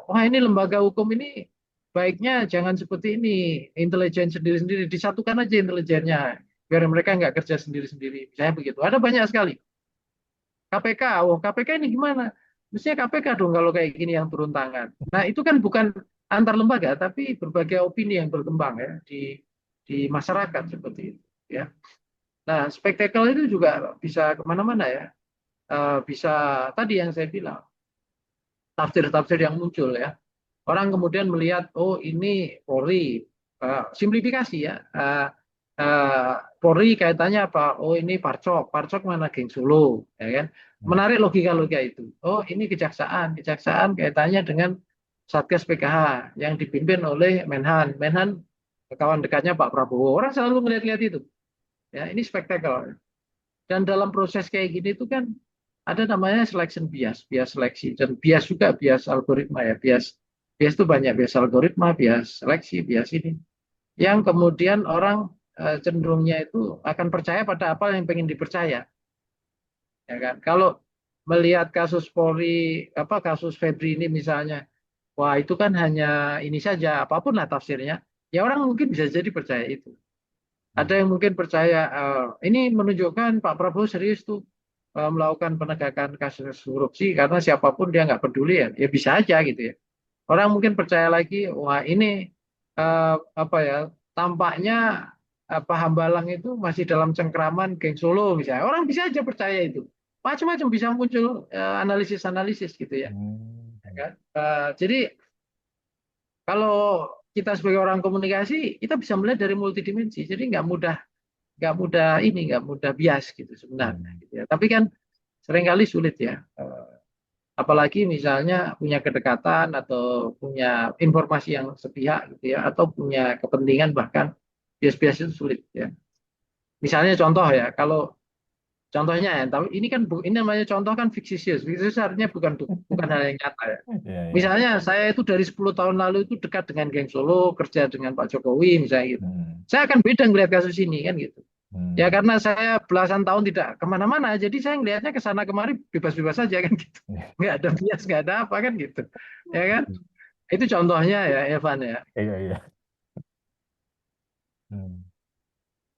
Wah ini lembaga hukum ini baiknya jangan seperti ini. Intelijen sendiri-sendiri disatukan aja intelijennya biar mereka nggak kerja sendiri-sendiri. Misalnya begitu. Ada banyak sekali. KPK, KPK ini gimana? Mestinya KPK dong kalau kayak gini yang turun tangan. Nah itu kan bukan antar lembaga, tapi berbagai opini yang berkembang ya di masyarakat seperti itu. Ya. Nah spektakel itu juga bisa kemana-mana ya. Bisa tadi yang saya bilang tafsir-tafsir yang muncul ya. Orang kemudian melihat oh ini Polri simplifikasi ya. Polri kaitannya apa? Oh ini Parcok mana geng Solo, ya kan? Menarik logika-logika itu. Oh ini kejaksaan kaitannya dengan Satgas PKH yang dipimpin oleh Menhan kawan dekatnya Pak Prabowo. Orang selalu melihat-lihat itu. Ya ini spektakel. Dan dalam proses kayak gini itu kan ada namanya selection bias seleksi dan bias juga bias algoritma ya bias itu banyak bias algoritma, bias seleksi, bias ini yang kemudian orang cenderungnya itu akan percaya pada apa yang pengen dipercaya, ya kan? Kalau melihat kasus Polri, kasus Febri ini misalnya, wah itu kan hanya ini saja, apapun lah tafsirnya, ya orang mungkin bisa jadi percaya itu. Ada yang mungkin percaya ini menunjukkan Pak Prabowo serius tuh melakukan penegakan kasus korupsi karena siapapun dia nggak peduli ya bisa aja gitu ya. Orang mungkin percaya lagi, wah ini tampaknya Hambalang itu masih dalam cengkraman geng Solo misalnya. Orang bisa aja percaya itu. Macam-macam bisa muncul analisis-analisis gitu ya. kan? Jadi kalau kita sebagai orang komunikasi, kita bisa melihat dari multidimensi. Jadi nggak mudah bias gitu sebenarnya. Gitu ya. Tapi kan seringkali sulit ya. Apalagi misalnya punya kedekatan atau punya informasi yang sepihak gitu ya, atau punya kepentingan bahkan bias-bias itu sulit ya. Misalnya contoh ya, kalau contohnya ya, tapi ini kan ini namanya contoh kan fiksisius. Fiksisius artinya bukan hal yang nyata ya. Iya, iya. Misalnya saya itu dari 10 tahun lalu itu dekat dengan geng Solo, kerja dengan Pak Jokowi misalnya gitu. Saya akan beda melihat kasus ini kan gitu. Ya karena saya belasan tahun tidak kemana-mana, jadi saya ngelihatnya ke sana kemari bebas-bebas saja kan gitu. Nggak ada bias, nggak ada apa kan gitu. Ya kan? Itu contohnya ya Evan ya. Iya, iya. Hmm.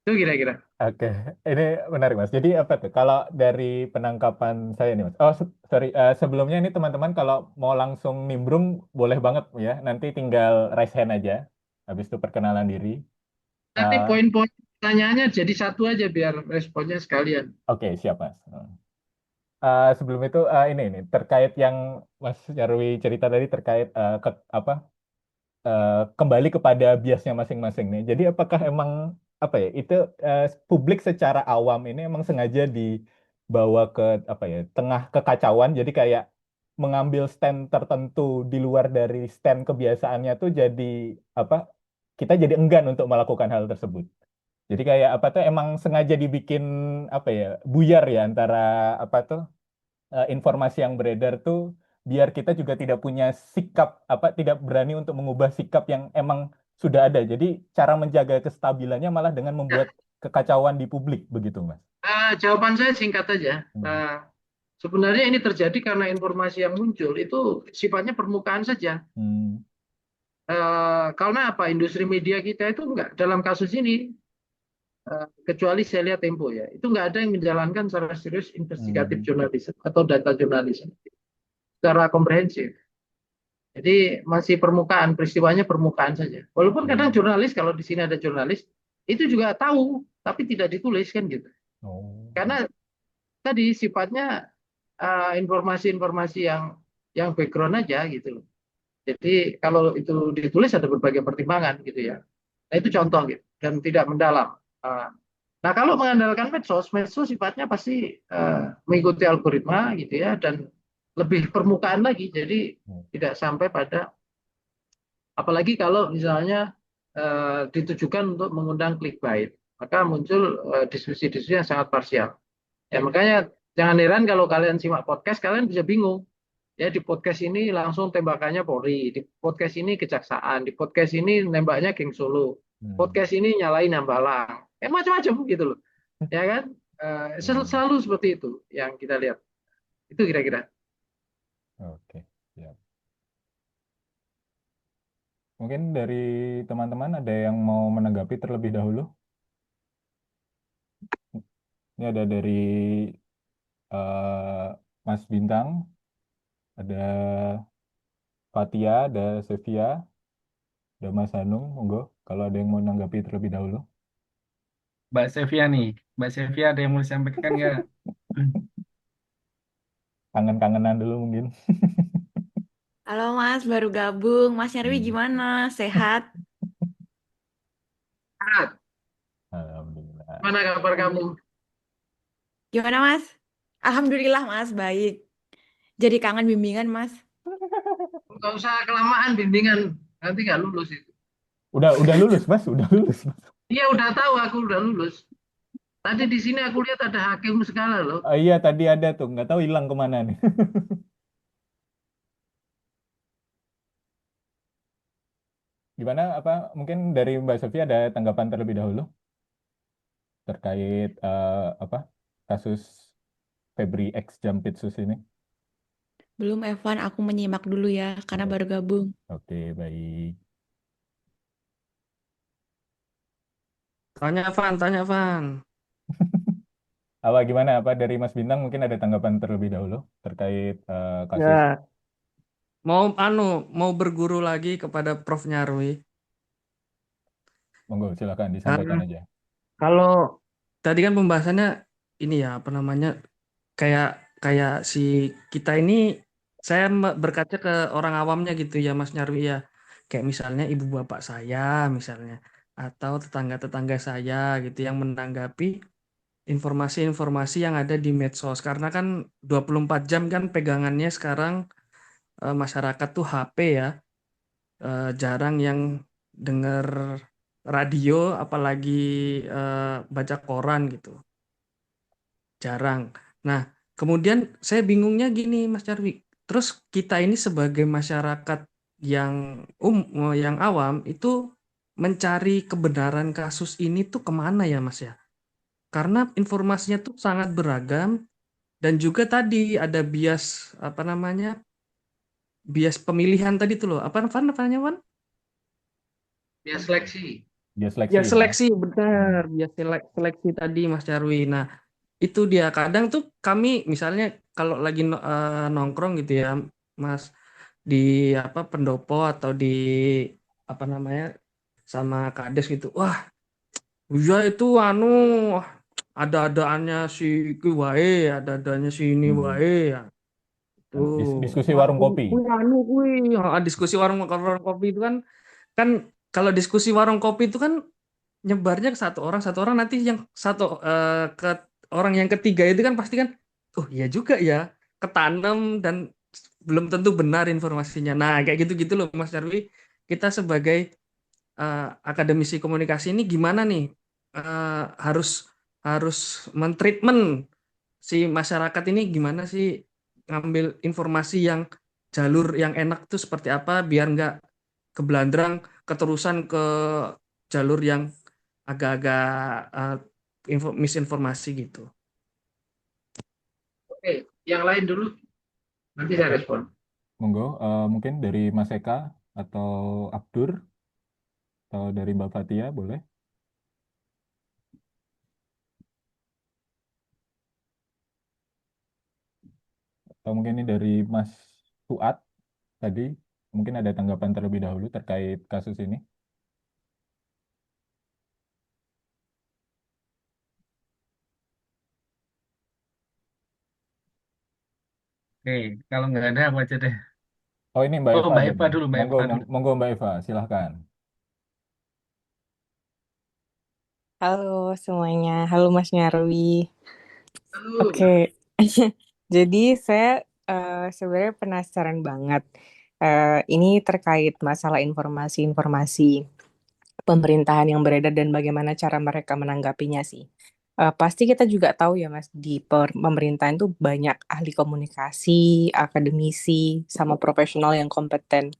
Itu kira-kira. Oke, ini menarik Mas. Jadi apa tuh? Kalau dari penangkapan saya nih Mas. Oh, sorry. Sebelumnya ini teman-teman kalau mau langsung nimbrung boleh banget ya. Nanti tinggal raise hand aja. Habis itu perkenalan diri. Nanti Eh, poin-poin pertanyaannya jadi satu aja biar responnya sekalian. oke, siap Mas. Sebelum itu ini terkait yang Mas Nyarwi cerita tadi terkait apa kembali kepada biasnya masing-masing nih. Jadi apakah emang apa ya itu publik secara awam ini emang sengaja dibawa ke apa ya tengah kekacauan. Jadi kayak mengambil stand tertentu di luar dari stand kebiasaannya tuh jadi apa kita jadi enggan untuk melakukan hal tersebut. Jadi kayak apa tuh emang sengaja dibikin apa ya buyar ya antara apa tuh informasi yang beredar tuh biar kita juga tidak punya sikap apa tidak berani untuk mengubah sikap yang emang sudah ada. Jadi cara menjaga kestabilannya malah dengan Ya, membuat kekacauan di publik begitu, Mas. jawaban saya singkat aja. Hmm. Sebenarnya ini terjadi karena informasi yang muncul itu sifatnya permukaan saja. Hmm. Karena apa? Industri media kita itu enggak dalam kasus ini, kecuali saya lihat Tempo ya, itu nggak ada yang menjalankan secara serius investigatif Hmm. jurnalisme atau data jurnalisme secara komprehensif. Jadi masih permukaan, peristiwanya permukaan saja. Walaupun kadang Hmm. jurnalis, kalau di sini ada jurnalis, itu juga tahu, tapi tidak ditulis kan gitu. Oh. Karena tadi sifatnya informasi-informasi yang background aja gitu loh. Jadi kalau itu ditulis ada berbagai pertimbangan gitu ya. Nah itu contoh gitu dan tidak mendalam. Nah kalau mengandalkan medsos, medsos sifatnya pasti mengikuti algoritma gitu ya dan lebih permukaan lagi. Jadi Hmm. tidak sampai pada apalagi kalau misalnya ditujukan untuk mengundang clickbait, maka muncul diskusi-diskusi yang sangat parsial. Ya makanya jangan heran kalau kalian simak podcast, kalian bisa bingung. Ya di podcast ini langsung tembakannya Polri, di podcast ini kejaksaan, di podcast ini nembaknya geng Solo, Hmm. podcast ini nyalain Hambalang, macam-macam gitu loh, ya kan? Hmm. Selalu seperti itu yang kita lihat. Itu kira-kira. Oke, siap. Mungkin dari teman-teman ada yang mau menanggapi terlebih dahulu. Ini ada dari Mas Bintang, ada Fatia, ada Sevia, ada Mas Hanung, monggo. Kalau ada yang mau menanggapi terlebih dahulu. Mbak Sevia nih. Mbak Sevia ada yang mau disampaikan nggak? Kangen-kangenan dulu mungkin. Halo Mas, baru gabung. Mas Nyarwi Hmm. gimana? Sehat? Alhamdulillah. Mana kabar kamu? Gimana Mas? Alhamdulillah Mas, baik. Jadi kangen bimbingan Mas. Nggak usah kelamaan bimbingan, nanti nggak lulus itu. Udah lulus, Mas. Udah lulus, Mas. Iya udah tahu aku udah lulus. Tadi di sini aku lihat ada hakim segala loh. Iya, tadi ada tuh. Nggak tahu hilang kemana nih. Gimana? Apa? Mungkin dari Mbak Sofia ada tanggapan terlebih dahulu terkait apa kasus Febri X Jampitsus ini? Belum Evan, aku menyimak dulu ya, karena baru gabung. Oke, baik. Tanya Van. Apa gimana? Apa dari Mas Bintang mungkin ada tanggapan terlebih dahulu terkait kasus? Ya, mau berguru lagi kepada Prof Nyarwi. Monggo, silakan Karena disampaikan aja. kalau tadi kan pembahasannya ini ya apa namanya kayak kayak si kita ini saya berkaca ke orang awamnya gitu ya Mas Nyarwi ya. Kayak misalnya ibu bapak saya misalnya atau tetangga-tetangga saya gitu yang menanggapi informasi-informasi yang ada di medsos karena kan 24 jam kan pegangannya sekarang masyarakat tuh HP ya. Jarang yang denger radio apalagi baca koran gitu. Jarang. Nah, kemudian saya bingungnya gini, Mas Jarwi. Terus kita ini sebagai masyarakat yang yang awam itu mencari kebenaran kasus ini tuh kemana ya, Mas ya? Karena informasinya tuh sangat beragam dan juga tadi ada bias apa namanya? Bias pemilihan tadi tuh loh. Apa namanya, Wan? Ya seleksi. Dia seleksi Bias ya. seleksi, benar. Bias seleksi tadi, Mas Jarwi. Nah, itu dia kadang tuh kami misalnya kalau lagi nongkrong gitu ya Mas di apa pendopo atau di apa namanya sama kades gitu wah iya itu anu ada-adaannya si iki wae ada-adanya si ini Hmm. wae ya tuh Diskusi wah warung kopi. anu kuwi. Diskusi warung kopi itu kan kan kalau diskusi warung kopi itu kan nyebarnya ke satu orang nanti yang ke orang yang ketiga itu kan pasti kan oh iya juga ya ketanam dan belum tentu benar informasinya. Nah kayak gitu-gitu loh Mas Darwi, kita sebagai akademisi komunikasi ini gimana nih harus harus mentreatment si masyarakat ini gimana sih ngambil informasi yang jalur yang enak tuh seperti apa biar nggak kebelandrang keterusan ke jalur yang agak-agak misinformasi gitu. Oke, yang lain dulu. Nanti saya respon. Monggo, mungkin dari Mas Eka atau Abdur atau dari Mbak Fatia boleh? Atau mungkin ini dari Mas Fuad tadi, mungkin ada tanggapan terlebih dahulu terkait kasus ini. Oke, kalau nggak ada aku aja deh. Oh ini Mbak Oh, Eva Mbak ada Eva nih. dulu, Mbak Monggo, Eva dulu. monggo Mbak Eva, silahkan. Halo semuanya, halo Mas Nyarwi. Halo. Oke, jadi saya sebenarnya penasaran banget. Ini terkait masalah informasi-informasi pemerintahan yang beredar dan bagaimana cara mereka menanggapinya sih. Pasti kita juga tahu ya Mas, di pemerintahan itu banyak ahli komunikasi, akademisi, sama profesional yang kompeten.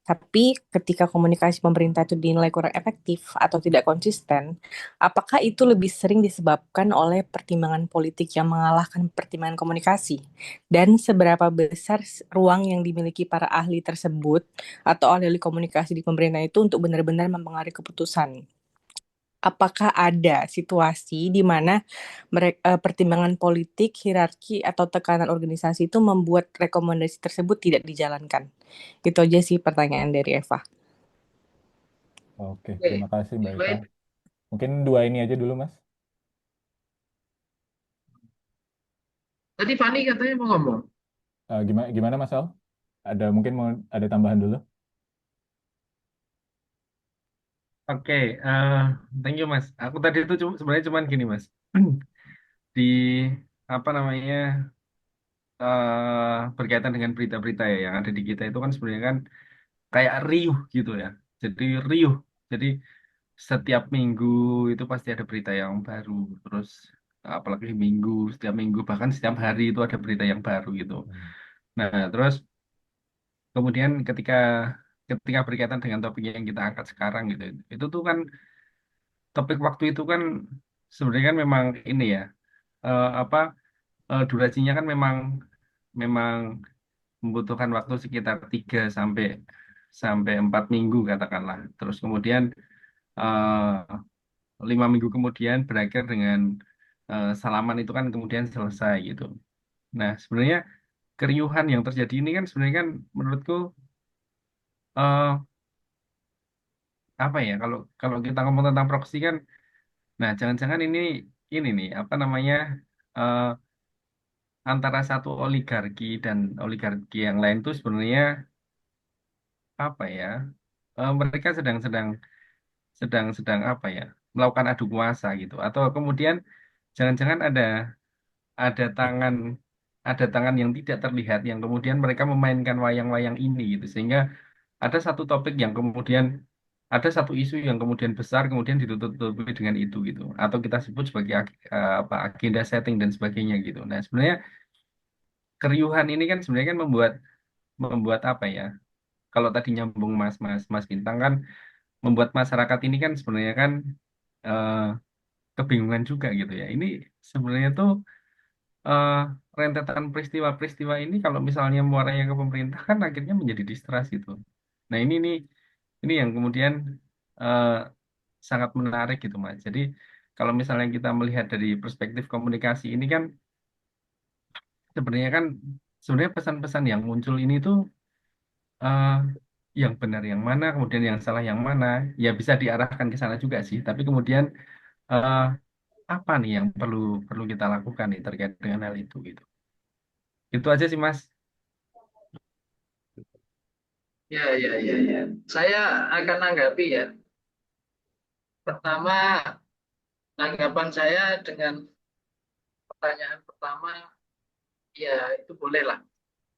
Tapi ketika komunikasi pemerintah itu dinilai kurang efektif atau tidak konsisten, apakah itu lebih sering disebabkan oleh pertimbangan politik yang mengalahkan pertimbangan komunikasi? Dan seberapa besar ruang yang dimiliki para ahli tersebut atau ahli komunikasi di pemerintah itu untuk benar-benar mempengaruhi keputusan? Apakah ada situasi di mana pertimbangan politik, hierarki, atau tekanan organisasi itu membuat rekomendasi tersebut tidak dijalankan? Itu aja sih pertanyaan dari Eva. Oke, Oke, terima kasih Mbak yang Eva. lain. Mungkin dua ini aja dulu Mas. Tadi Fani katanya mau ngomong. Gimana, gimana Mas Al? Ada mungkin mau ada tambahan dulu? Oke, thank you Mas. Aku tadi itu sebenarnya cuman gini Mas. Di apa namanya berkaitan dengan berita-berita ya yang ada di kita itu kan sebenarnya kan kayak riuh gitu ya. Jadi riuh. Jadi setiap minggu itu pasti ada berita yang baru. Terus apalagi minggu, setiap minggu bahkan setiap hari itu ada berita yang baru gitu. Hmm. Nah, terus kemudian ketika ketika berkaitan dengan topik yang kita angkat sekarang gitu, itu tuh kan topik waktu itu kan sebenarnya kan memang ini ya apa durasinya kan memang memang membutuhkan waktu sekitar 3 sampai sampai 4 minggu katakanlah. Terus kemudian 5 minggu kemudian berakhir dengan salaman itu kan kemudian selesai gitu. Nah, sebenarnya keriuhan yang terjadi ini kan sebenarnya kan menurutku eh, apa ya kalau kalau kita ngomong tentang proksi kan, nah jangan-jangan ini nih apa namanya eh, antara satu oligarki dan oligarki yang lain itu sebenarnya apa ya? Mereka sedang-sedang sedang apa ya? Melakukan adu kuasa gitu. Atau kemudian jangan-jangan ada ada tangan yang tidak terlihat yang kemudian mereka memainkan wayang-wayang ini gitu. Sehingga ada satu topik yang kemudian ada satu isu yang kemudian besar kemudian ditutup-tutupi dengan itu gitu. Atau kita sebut sebagai apa agenda setting dan sebagainya gitu. Nah, sebenarnya keriuhan ini kan sebenarnya kan membuat membuat apa ya? Kalau tadi nyambung Mas Mas Mas Bintang kan membuat masyarakat ini kan sebenarnya kan eh, kebingungan juga gitu ya. Ini sebenarnya tuh eh, rentetan peristiwa-peristiwa ini kalau misalnya muaranya ke pemerintah kan akhirnya menjadi distrust gitu. Nah ini yang kemudian eh, sangat menarik gitu Mas. Jadi kalau misalnya kita melihat dari perspektif komunikasi ini kan sebenarnya kan sebenarnya pesan-pesan yang muncul ini tuh eh, yang benar yang mana, kemudian yang salah yang mana, ya bisa diarahkan ke sana juga sih. Tapi kemudian eh, apa nih yang perlu perlu kita lakukan nih terkait dengan hal itu gitu. Itu aja sih Mas. Ya, ya, ya, ya. Saya akan anggapi ya. Pertama, tanggapan saya dengan pertanyaan pertama, ya itu boleh lah.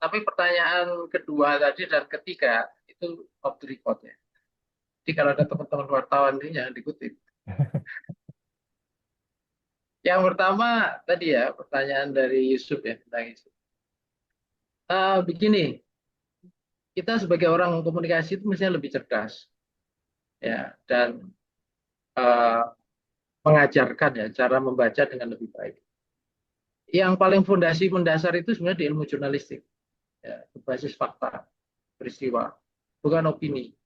Tapi pertanyaan kedua tadi dan ketiga itu off the record ya. Jadi kalau ada teman-teman wartawan ini jangan dikutip. Yang pertama tadi ya pertanyaan dari Yusuf ya tentang Yusuf. Begini, kita sebagai orang komunikasi itu mestinya lebih cerdas ya dan eh, mengajarkan ya cara membaca dengan lebih baik. Yang paling fondasi mendasar itu sebenarnya di ilmu jurnalistik, ya, berbasis fakta, peristiwa, bukan opini.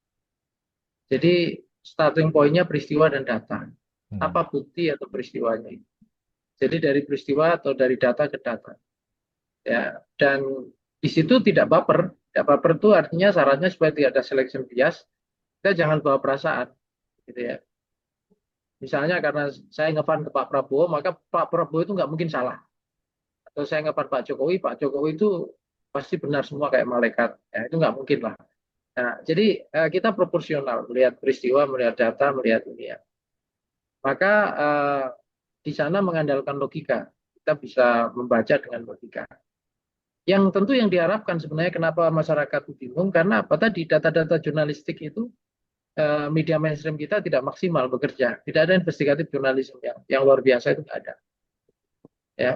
Jadi starting point-nya peristiwa dan data. Apa bukti atau peristiwanya itu. Jadi dari peristiwa atau dari data ke data. Ya, dan di situ tidak baper. Tidak baper itu artinya syaratnya supaya tidak ada selection bias. Kita jangan bawa perasaan, gitu ya. Misalnya karena saya ngefan ke Pak Prabowo, maka Pak Prabowo itu nggak mungkin salah. Atau saya ngefan Pak Jokowi itu pasti benar semua kayak malaikat. Ya, itu nggak mungkin lah. Nah, jadi kita proporsional melihat peristiwa, melihat data, melihat ini ya. Maka di sana mengandalkan logika. Kita bisa membaca dengan logika. Yang tentu yang diharapkan sebenarnya kenapa masyarakat bingung karena apa tadi data-data jurnalistik itu media mainstream kita tidak maksimal bekerja. Tidak ada investigatif jurnalisme yang luar biasa itu tidak ada. Ya.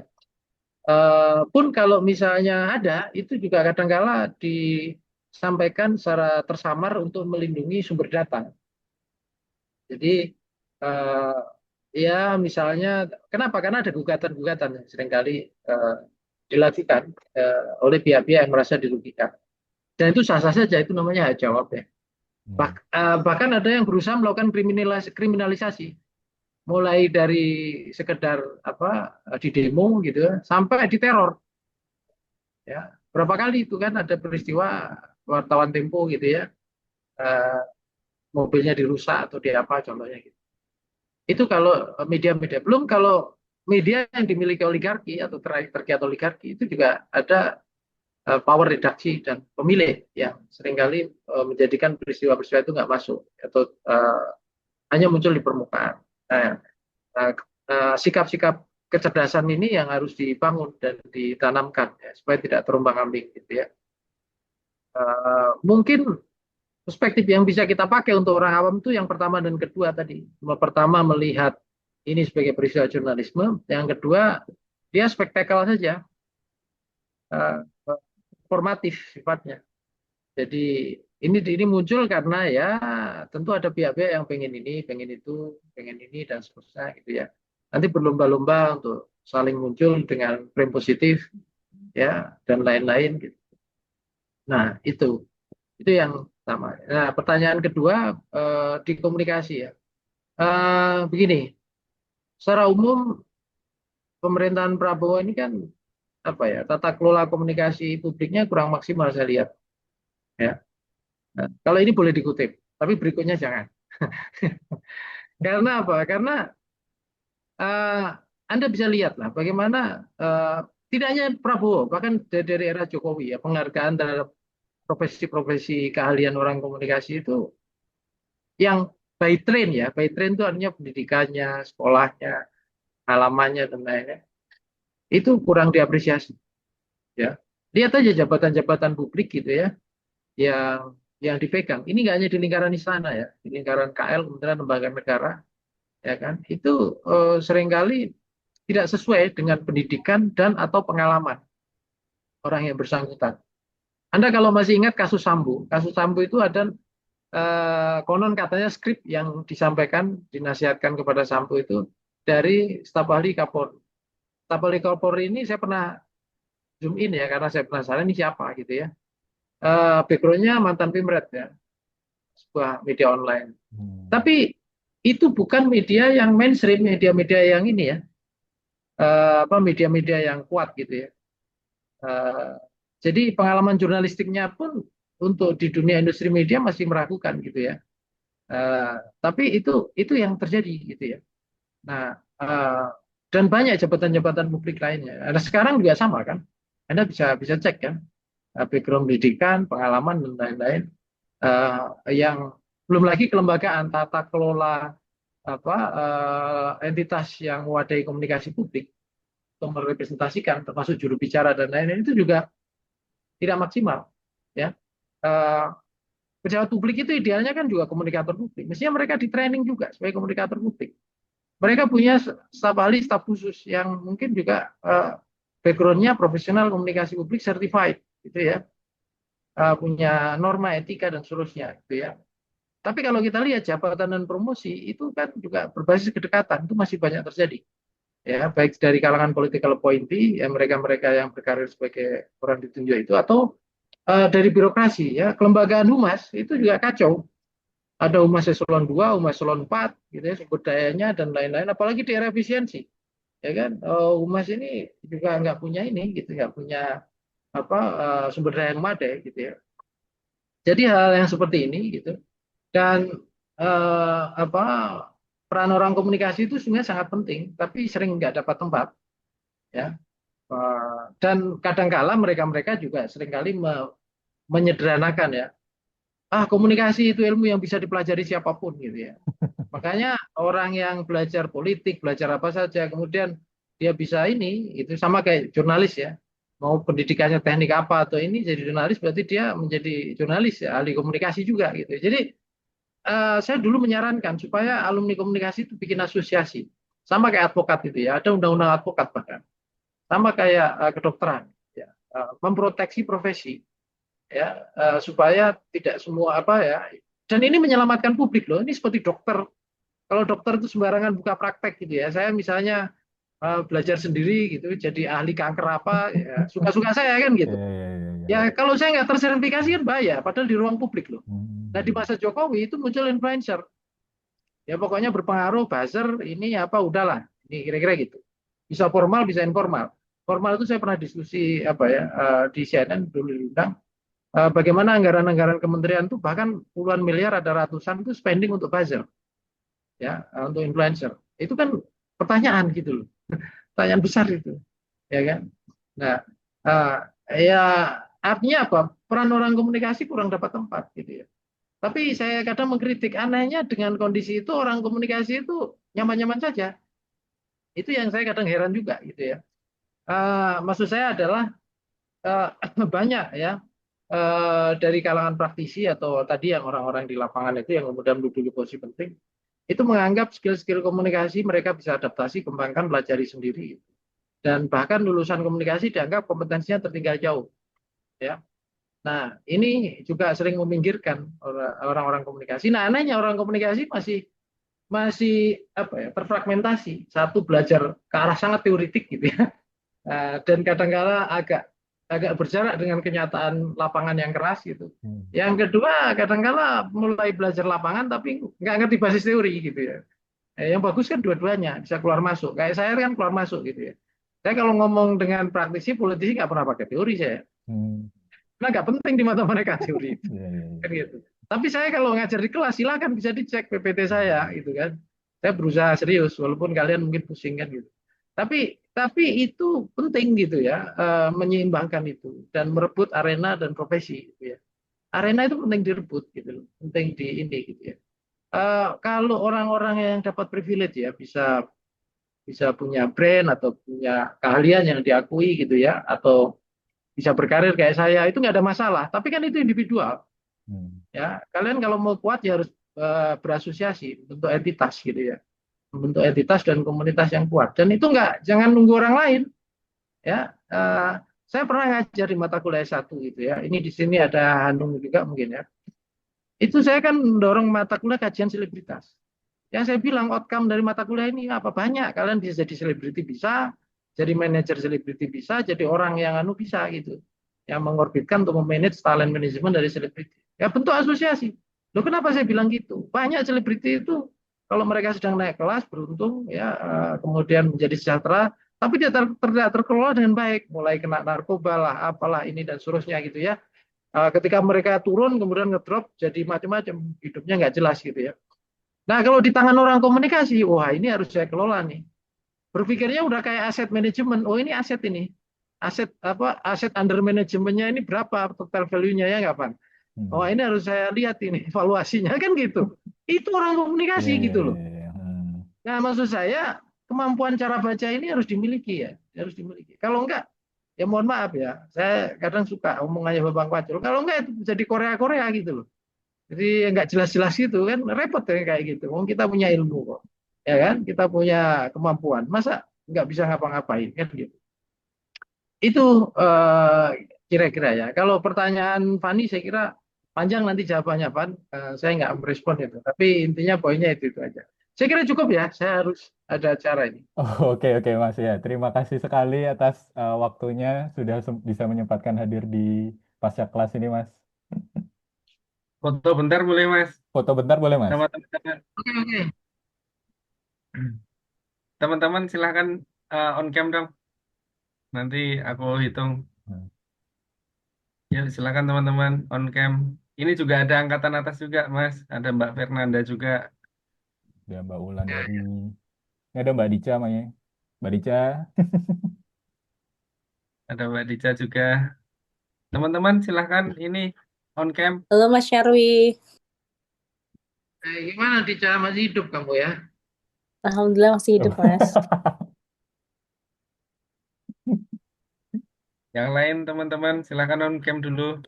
Pun kalau misalnya ada itu juga kadang-kala disampaikan secara tersamar untuk melindungi sumber data. Jadi ya misalnya kenapa? Karena ada gugatan-gugatan yang seringkali dilakukan oleh pihak-pihak yang merasa dirugikan. Dan itu sah-sah saja, itu namanya hak jawab ya. Bahkan ada yang berusaha melakukan kriminalisasi, mulai dari sekedar apa di demo gitu sampai di teror. Ya, berapa kali itu kan ada peristiwa wartawan Tempo gitu ya, mobilnya dirusak atau di apa contohnya gitu. Itu kalau media-media. Belum kalau media yang dimiliki oligarki atau terkait oligarki itu juga ada power redaksi dan pemilih yang seringkali menjadikan peristiwa-peristiwa itu nggak masuk atau hanya muncul di permukaan. Nah, sikap-sikap kecerdasan ini yang harus dibangun dan ditanamkan ya, supaya tidak terombang-ambing gitu ya. Mungkin perspektif yang bisa kita pakai untuk orang awam itu yang pertama dan kedua tadi. Pertama melihat ini sebagai peristiwa jurnalisme, yang kedua dia spektakl saja, formatif sifatnya. Jadi ini muncul karena ya tentu ada pihak-pihak yang pengen ini, pengen itu, pengen ini dan seterusnya gitu ya. Nanti berlomba-lomba untuk saling muncul dengan frame positif ya dan lain-lain gitu. Nah, itu yang pertama. Nah, pertanyaan kedua di komunikasi ya. Begini, secara umum pemerintahan Prabowo ini kan apa ya, tata kelola komunikasi publiknya kurang maksimal saya lihat. Ya. Nah, kalau ini boleh dikutip, tapi berikutnya jangan. Karena apa? Karena Anda bisa lihat lah bagaimana tidak hanya Prabowo, bahkan dari era Jokowi ya, penghargaan terhadap profesi-profesi keahlian orang komunikasi itu yang by train ya, by train itu artinya pendidikannya, sekolahnya, halamannya dan lainnya, itu kurang diapresiasi ya. Lihat aja jabatan-jabatan publik gitu ya, yang dipegang. Ini nggak hanya di lingkaran istana ya, di lingkaran KL, Kementerian Lembaga Negara, ya kan, itu seringkali tidak sesuai dengan pendidikan dan atau pengalaman orang yang bersangkutan. Anda kalau masih ingat kasus Sambo itu ada konon katanya skrip yang disampaikan, dinasihatkan kepada Sambo itu dari staf ahli Kapolri. Staf ahli Kapolri ini saya pernah zoom in ya, karena saya penasaran ini siapa gitu ya. Backgroundnya mantan Pimret ya, sebuah media online. Tapi itu bukan media yang mainstream, media-media yang ini ya, media-media yang kuat gitu ya. Jadi pengalaman jurnalistiknya pun untuk di dunia industri media masih meragukan gitu ya. Tapi itu yang terjadi gitu ya. Nah, dan banyak jabatan-jabatan publik lainnya. Nah, sekarang juga sama kan. Anda bisa cek kan, background pendidikan, pengalaman dan lain-lain. Yang belum lagi kelembagaan, tata kelola entitas yang mewadai komunikasi publik untuk merepresentasikan, termasuk juru bicara dan lain-lain, itu juga tidak maksimal ya. Pejabat publik itu idealnya kan juga komunikator publik, mestinya mereka di training juga sebagai komunikator publik. Mereka punya staf ahli, staf khusus yang mungkin juga backgroundnya profesional komunikasi publik certified gitu ya, punya norma etika dan seterusnya gitu ya. Tapi kalau kita lihat jabatan dan promosi itu kan juga berbasis kedekatan, itu masih banyak terjadi ya, baik dari kalangan political appointee ya, mereka-mereka yang berkarir sebagai orang ditunjuk itu, atau dari birokrasi ya, kelembagaan humas itu juga kacau. Ada humas eselon 2, humas eselon 4 gitu ya, sumber dayanya dan lain-lain, apalagi di era efisiensi ya kan. Humas ini juga nggak punya ini gitu, nggak punya sumber daya yang memadai gitu ya. Jadi hal yang seperti ini gitu, dan peran orang komunikasi itu sebenarnya sangat penting, tapi sering nggak dapat tempat ya. Dan kadangkala mereka juga seringkali menyederhanakan ya, komunikasi itu ilmu yang bisa dipelajari siapapun gitu ya. Makanya orang yang belajar politik, belajar apa saja, kemudian dia bisa ini, itu sama kayak jurnalis ya. Mau pendidikannya teknik apa atau ini jadi jurnalis, berarti dia menjadi jurnalis ya, ahli komunikasi juga gitu. Jadi saya dulu menyarankan supaya alumni komunikasi itu bikin asosiasi. Sama kayak advokat itu ya, ada undang-undang advokat bahkan. Sama kayak kedokteran ya, memproteksi profesi ya, supaya tidak semua dan ini menyelamatkan publik loh. Ini seperti dokter, kalau dokter itu sembarangan buka praktek gitu ya, saya misalnya belajar sendiri gitu jadi ahli kanker apa ya, suka-suka saya kan gitu ya. Kalau saya nggak tersertifikasi kan bahaya, padahal di ruang publik loh. Nah di masa Jokowi itu muncul influencer ya, pokoknya berpengaruh, buzzer ini udahlah, ini kira-kira gitu, bisa formal bisa informal. Formal itu saya pernah diskusi di CNN dulu diundang, bagaimana anggaran-anggaran kementerian itu bahkan puluhan miliar, ada ratusan itu spending untuk buzzer ya, untuk influencer. Itu kan pertanyaan gitu loh, pertanyaan besar itu ya kan. Nah ya artinya apa, peran orang komunikasi kurang dapat tempat gitu ya. Tapi saya kadang mengkritik, anehnya dengan kondisi itu orang komunikasi itu nyaman-nyaman saja. Itu yang saya kadang heran juga gitu ya. Maksud saya adalah banyak ya, dari kalangan praktisi atau tadi yang orang-orang di lapangan itu yang kemudian menduduki posisi penting, itu menganggap skill-skill komunikasi mereka bisa adaptasi, kembangkan, pelajari sendiri. Dan bahkan lulusan komunikasi dianggap kompetensinya tertinggal jauh. Ya. Nah, ini juga sering meminggirkan orang-orang komunikasi. Nah, anehnya orang komunikasi masih terfragmentasi. Satu, belajar ke arah sangat teoritik gitu ya. Dan kadang-kala agak berjarak dengan kenyataan lapangan yang keras gitu. Yang kedua, kadang-kala mulai belajar lapangan tapi nggak ngerti basis teori gitu ya. Yang bagus kan dua-duanya bisa keluar masuk. Kayak saya kan keluar masuk gitu ya. Saya kalau ngomong dengan praktisi, politisi nggak pernah pakai teori saya. Nah, nggak penting di mata mereka teori itu. Kan gitu. Tapi saya kalau ngajar di kelas, silakan bisa dicek PPT saya gitu kan. Saya berusaha serius walaupun kalian mungkin pusing kan gitu. Tapi itu penting gitu ya, menyeimbangkan itu dan merebut arena dan profesi gitu ya. Arena itu penting direbut gitu loh, penting di ini gitu ya. Kalau orang-orang yang dapat privilege ya bisa bisa punya brand atau punya keahlian yang diakui gitu ya, atau bisa berkarir kayak saya itu nggak ada masalah. Tapi kan itu individual Hmm. ya. Kalian kalau mau kuat ya harus berasosiasi, bentuk entitas gitu ya, membentuk entitas dan komunitas yang kuat. Dan itu nggak, jangan nunggu orang lain ya. Saya pernah ngajar di mata kuliah satu gitu ya. Ini di sini ada Hanung juga mungkin ya. Itu saya kan mendorong mata kuliah kajian selebritas. Yang saya bilang outcome dari mata kuliah ini apa, banyak. Kalian bisa jadi selebriti, bisa jadi manajer selebriti, bisa jadi orang yang bisa gitu, yang mengorbitkan untuk memanage talent management dari selebriti. Ya bentuk asosiasi. Loh, kenapa saya bilang gitu? Banyak selebriti itu kalau mereka sedang naik kelas beruntung ya, kemudian menjadi sejahtera, tapi dia tidak terkelola dengan baik, mulai kena narkoba lah, apalah ini dan seterusnya gitu ya. Ketika mereka turun kemudian ngedrop jadi macam-macam, hidupnya nggak jelas gitu ya. Nah, kalau di tangan orang komunikasi, wah ini harus saya kelola nih. Berpikirnya udah kayak aset manajemen. Oh, ini aset ini. Aset apa? Aset under manajemennya ini berapa total value-nya ya nggak, Pan? Oh, Hmm. ini harus saya lihat ini evaluasinya kan gitu. Itu orang Iya, komunikasi iya, gitu loh. iya, iya. Hmm. Nah, maksud saya kemampuan cara baca ini harus dimiliki ya, harus dimiliki. Kalau enggak, ya mohon maaf ya, saya kadang suka omongannya Babang Pacul. Kalau enggak itu jadi Korea-Korea gitu loh. Jadi nggak jelas-jelas gitu kan, repot ya kayak gitu. Wong kita punya ilmu kok, ya kan? Kita punya kemampuan, masa nggak bisa ngapa-ngapain kan gitu. Itu kira-kira ya. Kalau pertanyaan Fani, saya kira panjang nanti jawabannya, Van. Saya nggak merespon itu, tapi intinya poinnya itu aja. Saya kira cukup ya. Saya harus ada acara ini. Oh, oke, oke, Mas ya. Terima kasih sekali atas waktunya sudah bisa menyempatkan hadir di pasca kelas ini, Mas. Foto bentar boleh Mas Foto bentar boleh, Mas? sama teman-teman. Oke, oke. Teman-teman silahkan on cam dong. Nanti aku hitung. Hmm. Ya silakan teman-teman on cam. Ini juga ada angkatan atas juga Mas. Ada Mbak Fernanda juga. Ada Mbak Ulan dari... Ini ada Mbak Dica, namanya. Mbak Dica. Ada Mbak Dica juga. Teman-teman silahkan ini on cam. Halo Mas Nyarwi, Gimana Tica, masih hidup kamu ya? Alhamdulillah masih hidup Mas. Yang lain teman-teman silahkan on cam dulu.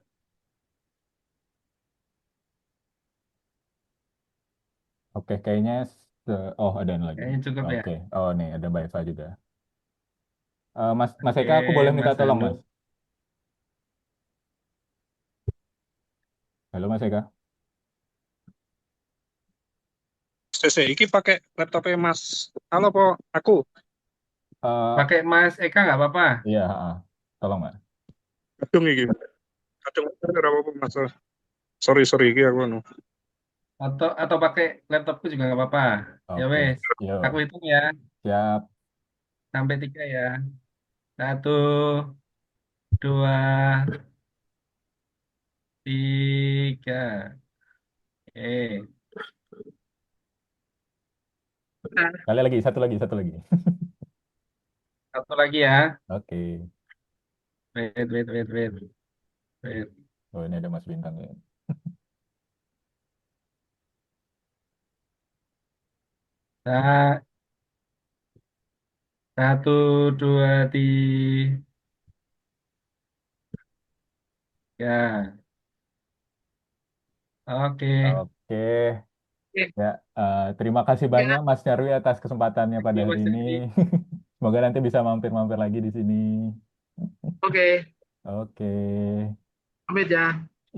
Oke, kayaknya... Oh, ada yang lagi. Kayaknya cukup ya. Oke. Oh, nih ada Mbak Eva juga. Mas Oke, Eka, aku boleh minta Mas tolong, Hanu. Mas? Halo, Mas Eka. CC iki pakai laptopnya Mas. Halo po, aku. Eh, Pakai Mas Eka nggak apa-apa. iya, tolong, Mas. Kadung iki. Kadung ora apa-apa Mas. Sorry iki aku anu. Atau pakai laptopku juga nggak apa-apa. Ya Oke. wes, Yo, aku hitung ya. siap. Sampai 3 ya. 1, 2, 3. Oke. Kali lagi, satu lagi, satu lagi. Satu lagi ya. Oke. Wait. Oh, ini ada Mas Bintang ya. Nah, 1, 2, 3. Oke. Oke. Oke. Ya, terima kasih banyak Mas Nyarwi atas kesempatannya pada Terima hari kasih, ini. Mas Devi. Semoga nanti bisa mampir-mampir lagi di sini. Oke. Oke. Pamit ya.